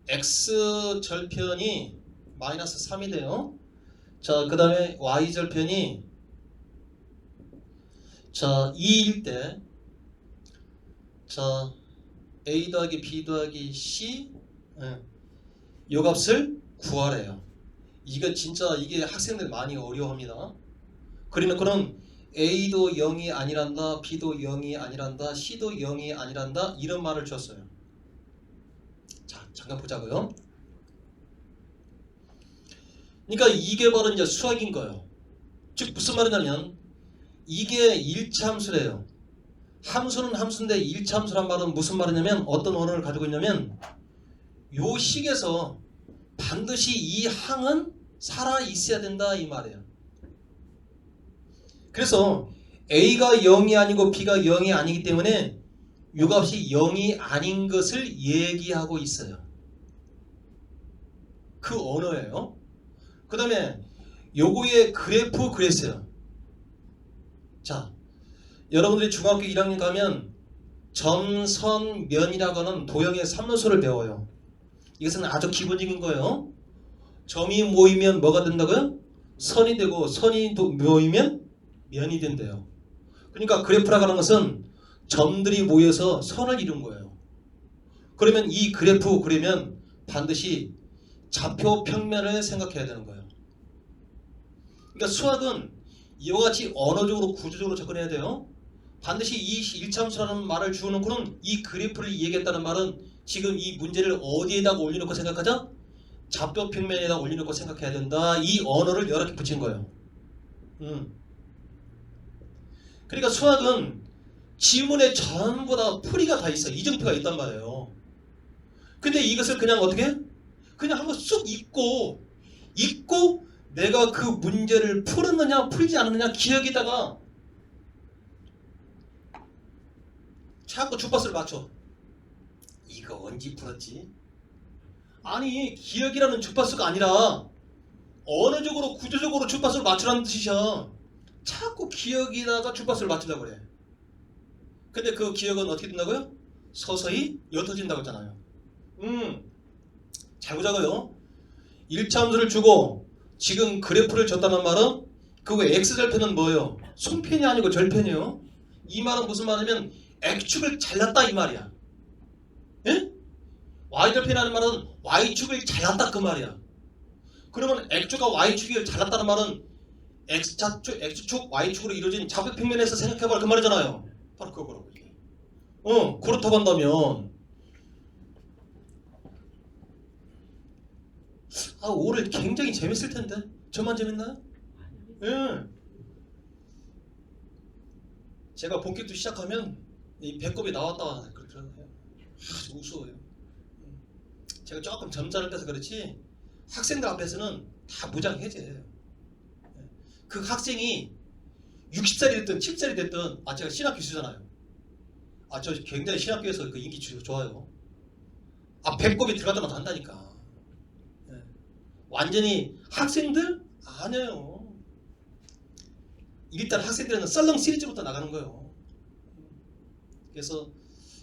x 절편이 마이너스 3이 돼요. 자, 그 다음에 y 절편이 자 2일 때 자 a 더하기 b 더하기 c 요 값을 구하래요. 이게 진짜 이게 학생들 많이 어려워합니다. 그러면 그럼 A도 0이 아니란다, B도 0이 아니란다, C도 0이 아니란다 이런 말을 줬어요. 자, 잠깐 보자고요. 그러니까 이게 바로 이제 수학인 거예요. 즉 무슨 말이냐면 이게 1차 함수래요. 함수는 함수인데 1차 함수란 말은 무슨 말이냐면 어떤 언어를 가지고 있냐면 요 식에서 반드시 이 항은 살아 있어야 된다 이 말이에요. 그래서 A가 0이 아니고 B가 0이 아니기 때문에 이 값이 0이 아닌 것을 얘기하고 있어요. 그 언어예요. 그 다음에 요거의 그래프 그랬어요. 자, 여러분들이 중학교 1학년 가면 점, 선, 면이라고 하는 도형의 삼론소를 배워요. 이것은 아주 기본적인 거예요. 점이 모이면 뭐가 된다고요? 선이 되고 선이 모이면 면이 된대요. 그러니까 그래프라고 하는 것은 점들이 모여서 선을 이룬 거예요. 그러면 이 그래프 그리면 반드시 좌표 평면을 생각해야 되는 거예요. 그러니까 수학은 이와 같이 언어적으로 구조적으로 접근해야 돼요. 반드시 이 1차 함수라는 말을 주어놓고는 이 그래프를 얘기했다는 말은 지금 이 문제를 어디에다가 올려놓고 생각하자? 좌표 평면에다 올려놓고 생각해야 된다. 이 언어를 여러 개 붙인 거예요. 그러니까 수학은 지문에 전부 다 풀이가 다 있어요. 이정표가 있단 말이에요. 근데 이것을 그냥 어떻게? 그냥 한번 쑥 읽고 내가 그 문제를 풀었느냐 풀지 않았느냐 기억에다가 자꾸 주파수를 맞춰. 이거 언제 풀었지? 아니 기억이라는 주파수가 아니라 언어적으로 구조적으로 주파수를 맞추라는 뜻이야. 자꾸 기억에다가 주파수를 맞추려고 그래. 근데 그 기억은 어떻게 된다고요? 서서히 옅어진다고 했잖아요. 잘 보자고요. 1차 함수를 주고 지금 그래프를 줬다는 말은 그 x절편은 뭐예요? 손편이 아니고 절편이에요. 이 말은 무슨 말이냐면 x축을 잘랐다 이 말이야. 예? y절편이라는 말은 y축을 잘랐다 그 말이야. 그러면 x축과 y축을 잘랐다는 말은 x축, y축으로 이루어진 좌표평면에서 생각해봐라 그 말이잖아요. 바로 그거라고. 그렇다고 한다면 오늘 굉장히 재밌을 텐데 저만 재밌나요? 예. 제가 본격도 시작하면 이 배꼽이 나왔다 그러더라고요. 아주 우스워요. 제가 조금 점잖을 때서 그렇지 학생들 앞에서는 다 무장해제예요. 그 학생이 60살이 됐든 70살이 됐든 제가 신학 교수잖아요. 저 굉장히 신학교에서 그 인기 좋아요. 배꼽이 들어갔다 놔도 한다니까. 완전히 학생들? 아니에요. 일단 학생들은 썰렁 시리즈부터 나가는 거예요. 그래서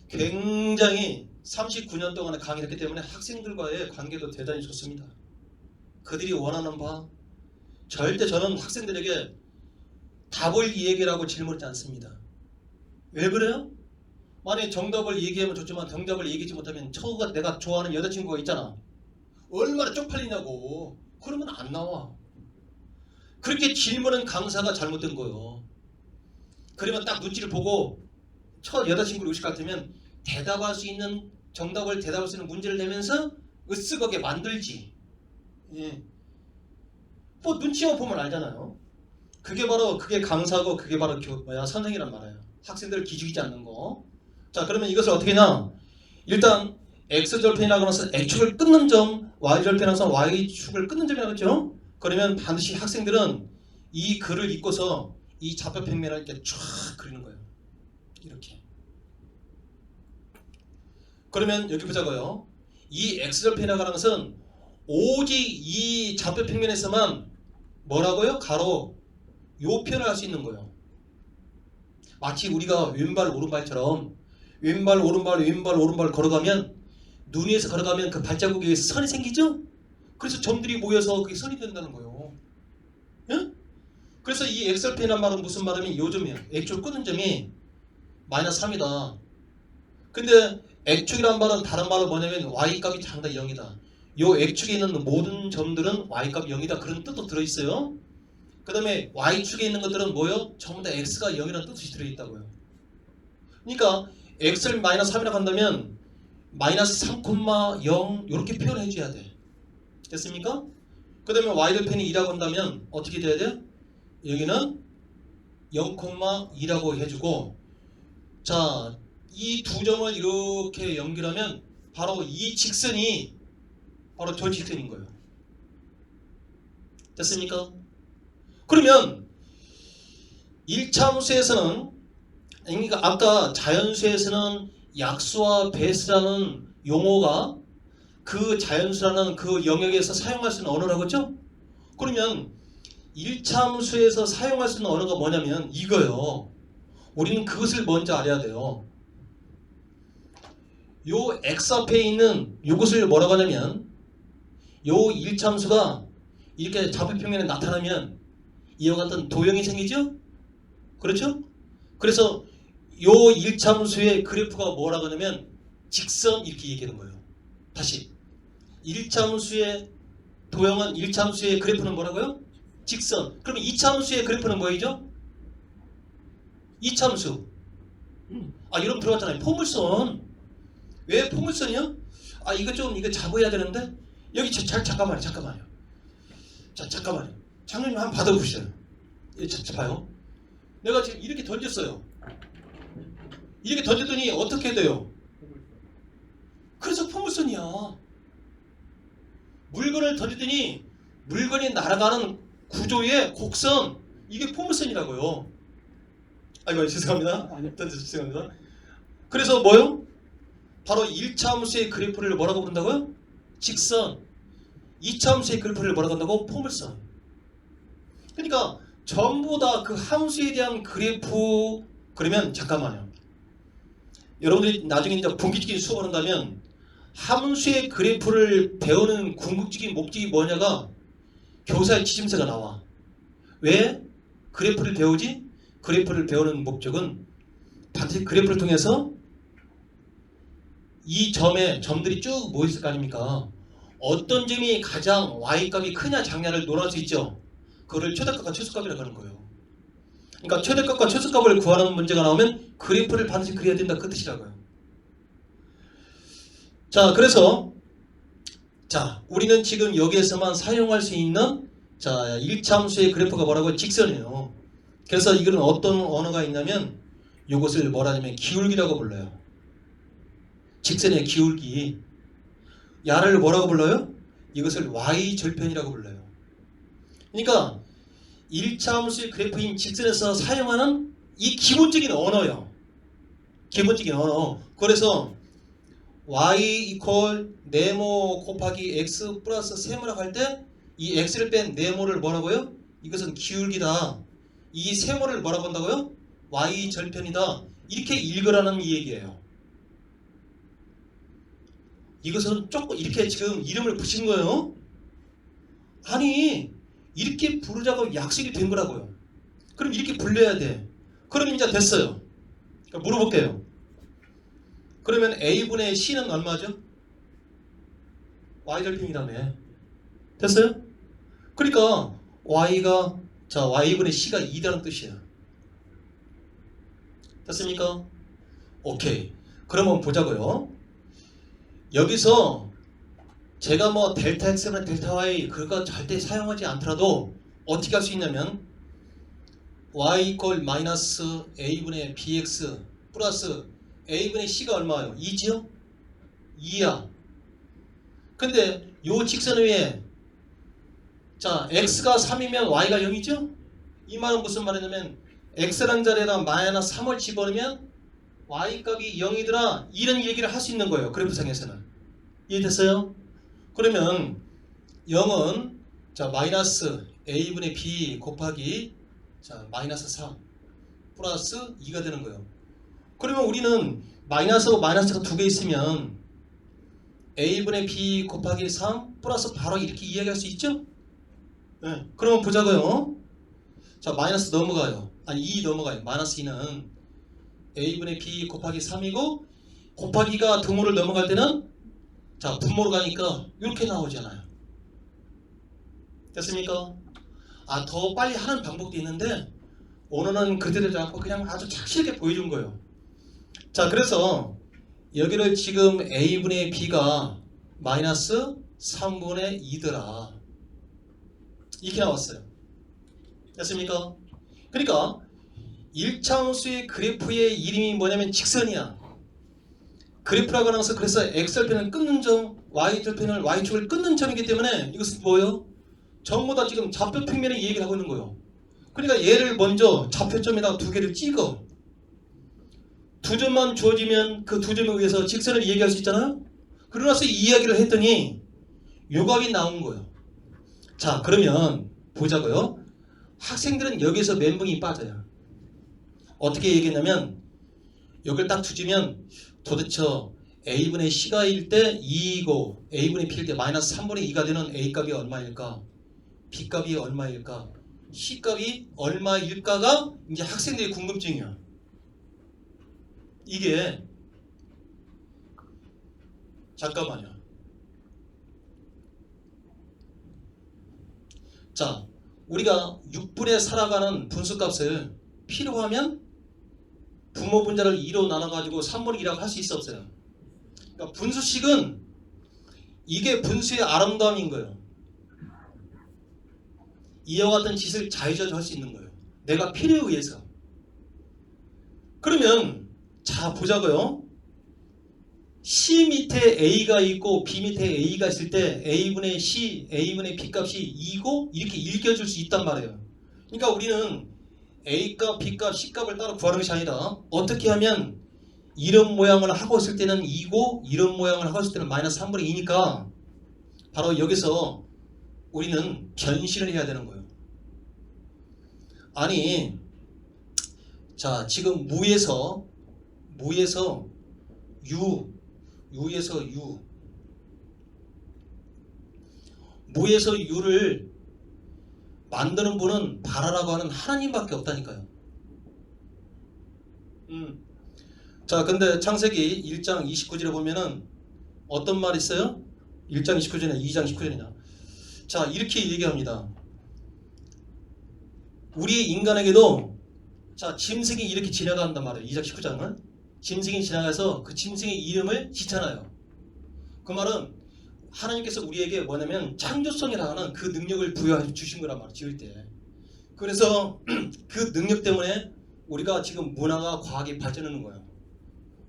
굉장히 39년 동안의 강의를 했기 때문에 학생들과의 관계도 대단히 좋습니다. 그들이 원하는 바 절대 저는 학생들에게 답을 얘기라고 질문하지 않습니다. 왜 그래요? 만약에 정답을 얘기하면 좋지만 정답을 얘기하지 못하면 처우가 내가 좋아하는 여자친구가 있잖아. 얼마나 쪽팔리냐고. 그러면 안 나와. 그렇게 질문은 강사가 잘못된 거예요. 그러면 딱 눈치를 보고 첫 여자친구를 의식 같으면 대답할 수 있는 정답을 대답할 수 있는 문제를 내면서 으쓱하게 만들지. 예. 뭐 눈치만 보면 알잖아요. 그게 강사고 그게 바로 선생이란 말이에요. 학생들을 기죽이지 않는 거. 자, 그러면 이것을 어떻게 하냐? 일단 x절편이라고 해서 x축을 끊는 점, y절편이라고 해서 y축을 끊는 점이라고 했죠? 그러면 반드시 학생들은 이 글을 읽고서 이 좌표평면을 이렇게 쫙 그리는 거예요. 이렇게. 그러면 여기 보자고요. 이 x절편이라고 하는 것은 오직 이 좌표평면에서만 뭐라고요? 가로 요 표현을 할 수 있는 거예요. 마치 우리가 왼발 오른발처럼 왼발 오른발 왼발 오른발 걸어가면 눈 위에서 걸어가면 그 발자국에 선이 생기죠? 그래서 점들이 모여서 그게 선이 된다는 거예요. 예? 그래서 이 x절편이란 말은 무슨 말이냐면 요 점이에요. x축 끊는 점이 마이너스 3이다. 근데 x축이란 말은 다른 말은 뭐냐면 y값이 장다 0이다. 요 x축에 있는 모든 점들은 y값이 0이다. 그런 뜻도 들어있어요. 그 다음에 y축에 있는 것들은 뭐요? 전부 다 x가 0이라는 뜻이 들어있다고요. 그러니까 x를 마이너스 3이라고 한다면 마이너스 3,0 이렇게 표현해 줘야 돼. 됐습니까? 그 다음에 y절편이 2라고 한다면 어떻게 돼야 돼요? 여기는 0,2라고 해주고, 자, 이 두 점을 이렇게 연결하면 바로 이 직선이 바로 저 직선인 거예요. 됐습니까? 그러면 1차 함수에서는, 그러니까 아까 자연수에서는 약수와 배수라는 용어가 그 자연수라는 그 영역에서 사용할 수 있는 언어라고 했죠? 그러면 1차 함수에서 사용할 수 있는 언어가 뭐냐면 이거요. 우리는 그것을 먼저 알아야 돼요. 요 x 앞에 있는 이것을 뭐라고 하냐면 요 1차 함수가 이렇게 좌표평면에 나타나면 이와 같은 도형이 생기죠? 그렇죠? 그래서 요 1차 함수의 그래프가 뭐라고 하냐면 직선 이렇게 얘기하는 거예요. 다시 1차 함수의 도형은 1차 함수의 그래프는 뭐라고요? 직선. 그러면 2차 함수의 그래프는 뭐이죠? 2차 함수. 여러분 들어봤잖아요. 포물선. 왜 포물선이요? 이거 잡아야 되는데 여기 잠깐만요. 자, 잠깐만요. 장로님 한번 받아보시죠. 봐요. 내가 지금 이렇게 던졌어요. 이렇게 던졌더니 어떻게 돼요? 그래서 포물선이야. 물건을 던졌더니 물건이 날아가는 구조의 곡선, 이게 포물선이라고요. 죄송합니다. 죄송합니다. 그래서 뭐요? 바로 1차 함수의 그래프를 뭐라고 부른다고요? 직선. 2차 함수의 그래프를 뭐라고 한다고? 포물선. 그러니까 전부 다 그 함수에 대한 그래프. 그러면 잠깐만요. 여러분들이 나중에 이제 본격적인 수업을 한다면 함수의 그래프를 배우는 궁극적인 목적이 뭐냐가 교사의 지침서가 나와. 왜 그래프를 배우지? 그래프를 배우는 목적은 반드시 그래프를 통해서 이 점들이 쭉 모였을 거 아닙니까? 어떤 점이 가장 y값이 크냐 작냐를 논할 수 있죠. 그거를 최대값과 최소값이라고 하는 거예요. 그러니까 최대값과 최소값을 구하는 문제가 나오면 그래프를 반드시 그려야 된다 그 뜻이라고요. 자, 그래서 우리는 지금 여기에서만 사용할 수 있는 1차 함수의 그래프가 뭐라고요? 직선이에요. 그래서 이거는 어떤 언어가 있냐면 이것을 뭐라 하냐면 기울기라고 불러요. 직선의 기울기. 야를 뭐라고 불러요? 이것을 y절편이라고 불러요. 그러니까 1차 함수의 그래프인 직선에서 사용하는 이 기본적인 언어예요. 기본적인 언어. 그래서 y 이퀄 네모 곱하기 x 플러스 세모라고 할 때 이 x를 뺀 네모를 뭐라고요? 이것은 기울기다. 이 세모를 뭐라고 한다고요? y절편이다. 이렇게 읽으라는 이 얘기예요. 이것은 조금 이렇게 지금 이름을 붙인 거예요. 아니 이렇게 부르자고 약속이 된 거라고요. 그럼 이렇게 불려야 돼. 그럼 이제 됐어요. 물어볼게요. 그러면 a분의 c는 얼마죠? y절편이라며. 됐어요? 그러니까 y가 y분의 c가 2라는 뜻이야. 됐습니까? 오케이. 그러면 보자고요. 여기서 제가 뭐 델타 x나 델타 y 그거 절대 사용하지 않더라도 어떻게 할 수 있냐면 y 이퀄 마이너스 a분의 bx 플러스 a분의 c가 얼마예요? 2지요? 2야. 근데 요 직선 위에 x가 3이면 y가 0이죠? 이 말은 무슨 말이냐면 x라는 자리에다 마이너스 3을 집어넣으면 y값이 0이더라 이런 얘기를 할 수 있는 거예요. 그래프상에서는. 이해됐어요? 그러면 0은 마이너스 a분의 b 곱하기 마이너스 3 플러스 2가 되는 거예요. 그러면 우리는 마이너스하고 마이너스가 두 개 있으면 a분의 b 곱하기 3 플러스 바로 이렇게 이야기할 수 있죠? 네. 그러면 보자고요. 마이너스 넘어가요. 아니 2 넘어가요. 마이너스 2는 a분의 b 곱하기 3이고 곱하기가 등호를 넘어갈 때는 분모로 가니까 이렇게 나오잖아요. 됐습니까? 더 빨리 하는 방법도 있는데 오늘은 그대로 되지 않고 그냥 아주 착실하게 보여준 거예요. 그래서 여기를 지금 a분의 b가 마이너스 3분의 2더라 이렇게 나왔어요. 됐습니까? 그러니까 1차 함수의 그래프의 이름이 뭐냐면 직선이야. 그래프라고 하는 것은 그래서 x절편을 끊는 점, y절편을 y축을 끊는 점이기 때문에 이것은 뭐예요? 전부 다 지금 좌표 평면의 얘기를 하고 있는 거예요. 그러니까 얘를 먼저 좌표점에다가 두 개를 찍어. 두 점만 주어지면 그 두 점에 의해서 직선을 얘기할 수 있잖아요. 그러고 나서 이 이야기를 했더니 요각이 나온 거예요. 그러면 보자고요. 학생들은 여기서 멘붕이 빠져요. 어떻게 얘기했냐면 여기를 딱 두주면 도대체 a분의 c가일 때 2이고 a분의 b일 때 마이너스 3분의 2가 되는 a값이 얼마일까? b값이 얼마일까? c값이 얼마일까가 이제 학생들의 궁금증이야. 이게 잠깐만요. 우리가 6분에 살아가는 분수값을 필요하면 분모 분자를 2로 나눠가지고 3분의 2라고 할 수 있어 없어요? 그러니까 분수식은 이게 분수의 아름다움인 거예요. 이와 같은 짓을 자유자재로 할 수 있는 거예요. 내가 필요에 의해서. 그러면 보자고요. C 밑에 A가 있고 B 밑에 A가 있을 때 A분의 C, A분의 B값이 2고 이렇게 읽혀줄 수 있단 말이에요. 그러니까 우리는 A값, B값, C값을 따로 구하는 것이 아니라 어떻게 하면 이런 모양을 하고 있을 때는 2고 이런 모양을 하고 있을 때는 마이너스 3분의 2니까 바로 여기서 우리는 변신을 해야 되는 거예요. 아니 지금 무에서 유에서 유, 무에서 유를 만드는 분은 바라라고 하는 하나님밖에 없다니까요. 자, 근데 창세기 1장 29절에 보면은 어떤 말이 있어요? 1장 29절이나 2장 19절이냐. 자, 이렇게 얘기합니다. 우리 인간에게도 자, 짐승이 이렇게 지나간단 말이에요. 2장 19장은 짐승이 지나가서 그 짐승의 이름을 짓잖아요. 그 말은 하나님께서 우리에게 뭐냐면 창조성이라는 하는 그 능력을 부여해 주신 거란 말이에요. 지을 때. 그래서 그 능력 때문에 우리가 지금 문화가 과학이 발전하는 거예요.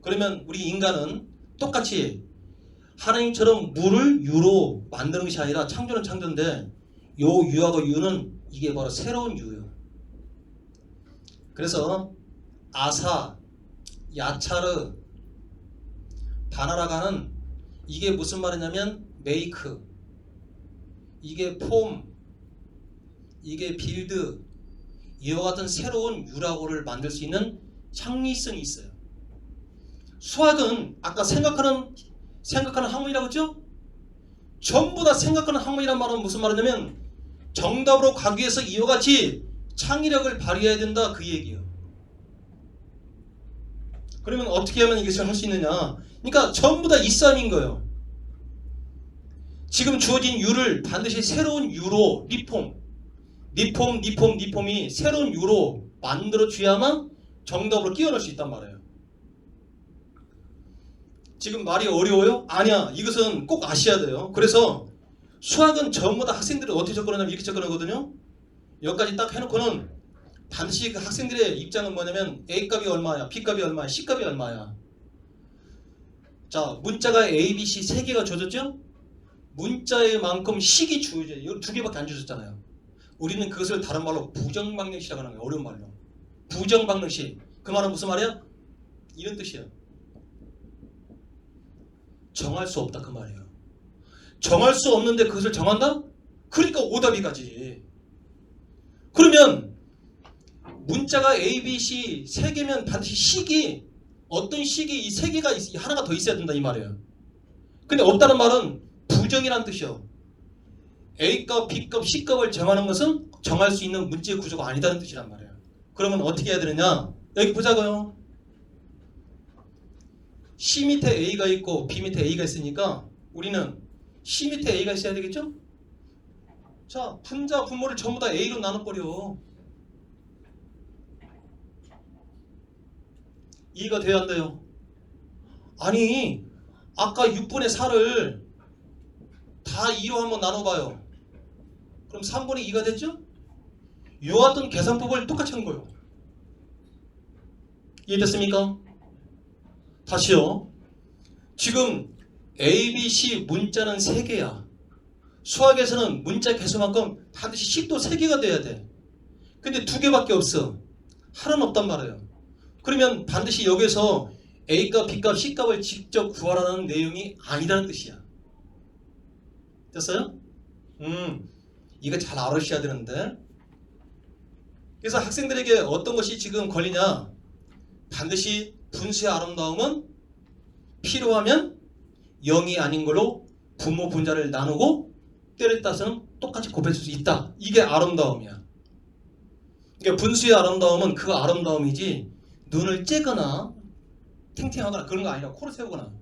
그러면 우리 인간은 똑같이 하나님처럼 물을 유로 만드는 것이 아니라 창조는 창조인데 요 유하고 유는 이게 바로 새로운 유예요. 그래서 아사, 야차르, 바나라가는 이게 무슨 말이냐면 메이크, 이게 폼, 이게 빌드, 이와 같은 새로운 유라고를 만들 수 있는 창의성이 있어요. 수학은 아까 생각하는 학문이라고 했죠? 전부 다 생각하는 학문이란 말은 무슨 말이냐면 정답으로 가기 위해서 이와 같이 창의력을 발휘해야 된다 그 얘기예요. 그러면 어떻게 하면 이것을 할 수 있느냐? 그러니까 전부 다 이 싸움인 거예요. 지금 주어진 유를 반드시 새로운 유로 리폼이 새로운 유로 만들어 줘야만 정답으로 끼워넣을 수 있단 말이에요. 지금 말이 어려워요? 아니야. 이것은 꼭 아셔야 돼요. 그래서 수학은 전부 다 학생들이 어떻게 접근하냐면 이렇게 접근하거든요. 여기까지 딱 해놓고는 반드시 그 학생들의 입장은 뭐냐면 A값이 얼마야, B값이 얼마야, C값이 얼마야. 자, 문자가 A, B, C 3개가 주어졌죠? 문자의 만큼 식이 주어져요. 이거 2개밖에 안 주어졌잖아요. 우리는 그것을 다른 말로 부정방정식이라고 하는 거예요. 어려운 말로. 부정방정식. 그 말은 무슨 말이야? 이런 뜻이야. 정할 수 없다 그 말이에요. 정할 수 없는데 그것을 정한다? 그러니까 오답이 가지. 그러면 문자가 A, B, C 3개면 반드시 식이 어떤 식이 이 3개가 하나가 더 있어야 된다 이 말이에요. 근데 없다는 말은 부정이라는 뜻이요. A값, B값, C값을 정하는 것은 정할 수 있는 문제의 구조가 아니다는 뜻이란 말이에요. 그러면 어떻게 해야 되느냐? 여기 보자고요. C 밑에 A가 있고 B 밑에 A가 있으니까 우리는 C 밑에 A가 있어야 되겠죠? 자, 분자, 분모를 전부 다 A로 나눠버려. 이해가 돼야 한대요. 아니, 아까 6분의 4를 다 2로 한번 나눠봐요. 그럼 3분의 2가 됐죠? 이와 같은 계산법을 똑같이 한 거예요. 이해됐습니까? 다시요. 지금 A, B, C 문자는 3개야. 수학에서는 문자 개수만큼 반드시 식도 3개가 돼야 돼. 근데 2개밖에 없어. 하나는 없단 말이에요. 그러면 반드시 여기서 A값, B값, C값을 직접 구하라는 내용이 아니라는 뜻이야. 됐어요? 이거 잘 알으셔야 되는데. 그래서 학생들에게 어떤 것이 지금 걸리냐? 반드시 분수의 아름다움은 필요하면 0이 아닌 걸로 분모 분자를 나누고 때를 따서는 똑같이 곱해줄 수 있다. 이게 아름다움이야. 그러니까 분수의 아름다움은 그 아름다움이지 눈을 째거나 탱탱하거나 그런 거 아니라 코를 세우거나.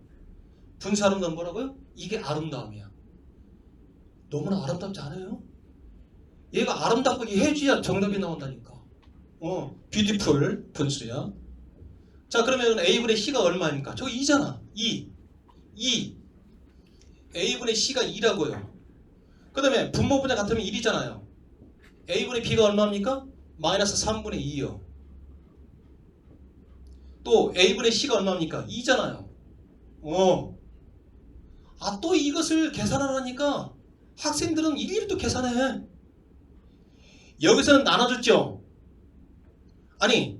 분수의 아름다움은 뭐라고요? 이게 아름다움이야. 너무나 아름답지 않아요? 얘가 아름답게 해줘야 정답이 나온다니까. 뷰티풀 분수야. 자, 그러면 A분의 C가 얼마입니까? 저거 2잖아. 2. A분의 C가 2라고요. 그 다음에 분모 분자 같으면 1이잖아요. A분의 B가 얼마입니까? 마이너스 3분의 2요. 또 A분의 C가 얼마입니까? 2잖아요. 또 이것을 계산하라니까 학생들은 일일이 또 계산해. 여기서는 나눠줬죠. 아니,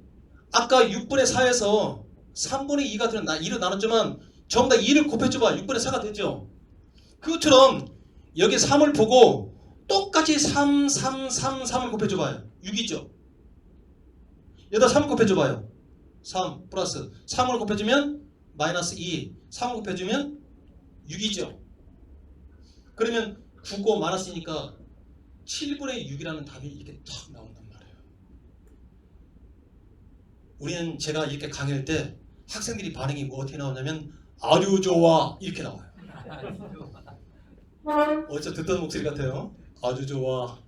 아까 6분의 4에서 3분의 2가 들은 2로 나눴지만 전부 다 2를 곱해줘봐. 6분의 4가 되죠. 그것처럼 여기 3을 보고 똑같이 3을 곱해줘봐요. 6이죠. 여기다 3을 곱해줘봐요. 3 플러스 3을 곱해주면 마이너스 2 3 곱해주면 6이죠. 그러면 9고 마이너스니까 7분의 6이라는 답이 이렇게 탁 나온단 말이에요. 우리는 제가 이렇게 강의할 때 학생들이 반응이 뭐 어떻게 나오냐면 아주 좋아 이렇게 나와요. 어디서 듣던 목소리 같아요. 아주 좋아.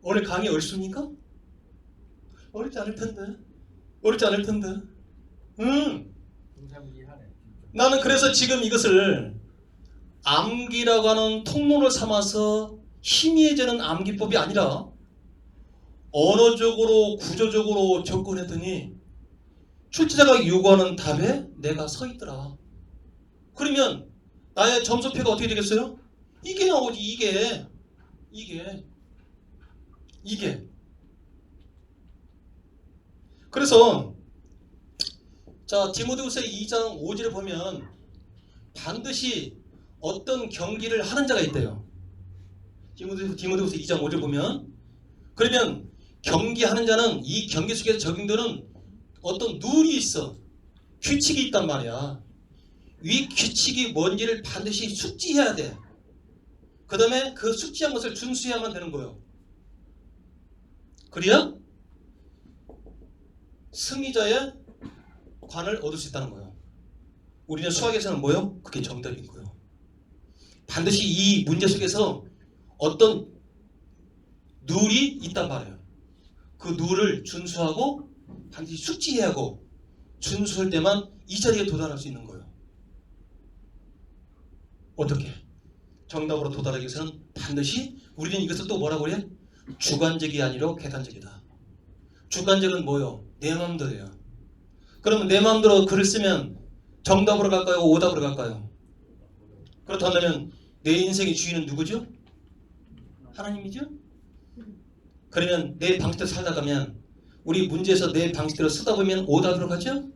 오늘 강의 어렵습니까? 어렵지 않을 텐데. 어렵지 않을 텐데. 나는 그래서 지금 이것을 암기라고 하는 통로를 삼아서 희미해지는 암기법이 아니라 언어적으로 구조적으로 접근했더니 출제자가 요구하는 답에 내가 서 있더라. 그러면 나의 점수표가 어떻게 되겠어요? 이게 나오지. 이게 그래서 자 디모데후서 2장 5절에 보면 반드시 어떤 경기를 하는 자가 있대요. 디모데후서 2장 5절 보면 그러면 경기하는 자는 이 경기 속에서 적용되는 어떤 룰이 있어. 규칙이 있단 말이야. 이 규칙이 뭔지를 반드시 숙지해야 돼. 그 다음에 그 숙지한 것을 준수해야만 되는 거예요. 그래야 승리자의 관을 얻을 수 있다는 거예요. 우리는 수학에서는 뭐예요? 그게 정답인 거예요. 반드시 이 문제 속에서 어떤 룰이 있단 말이에요. 그 룰을 준수하고 반드시 숙지해야 하고 준수할 때만 이 자리에 도달할 수 있는 거예요. 어떻게? 정답으로 도달하기 위해서는 반드시 우리는 이것을 또 뭐라고 그래? 주관적이 아니라 객관적이다. 주관적은 뭐요? 내 마음대로예요. 그러면 내 마음대로 글을 쓰면 정답으로 갈까요? 오답으로 갈까요? 그렇다면 내 인생의 주인은 누구죠? 하나님이죠? 그러면 내 방식대로 살다 가면 우리 문제에서 내 방식대로 쓰다 보면 오답으로 가죠?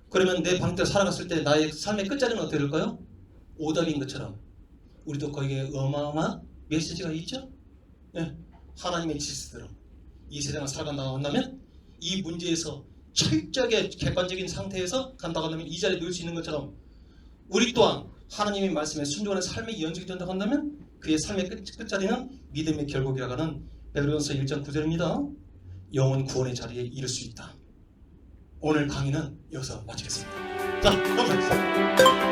그러면 내 방식대로 살아갔을 때 나의 삶의 끝자리는 어떻게 될까요? 오답인 것처럼 우리도 거기에 어마어마한 메시지가 있죠? 네. 하나님의 질서대로 이 세상을 살아간다고 한다면 이 문제에서 철저하게 객관적인 상태에서 간다고 한다면 이 자리에 놓을 수 있는 것처럼 우리 또한 하나님의 말씀에 순종하는 삶의 연속이 된다고 한다면 그의 삶의 끝자리는 믿음의 결국이라고 하는 베드로전서 1장 9절입니다. 영혼 구원의 자리에 이를 수 있다. 오늘 강의는 여기서 마치겠습니다. 자, 감사합니다.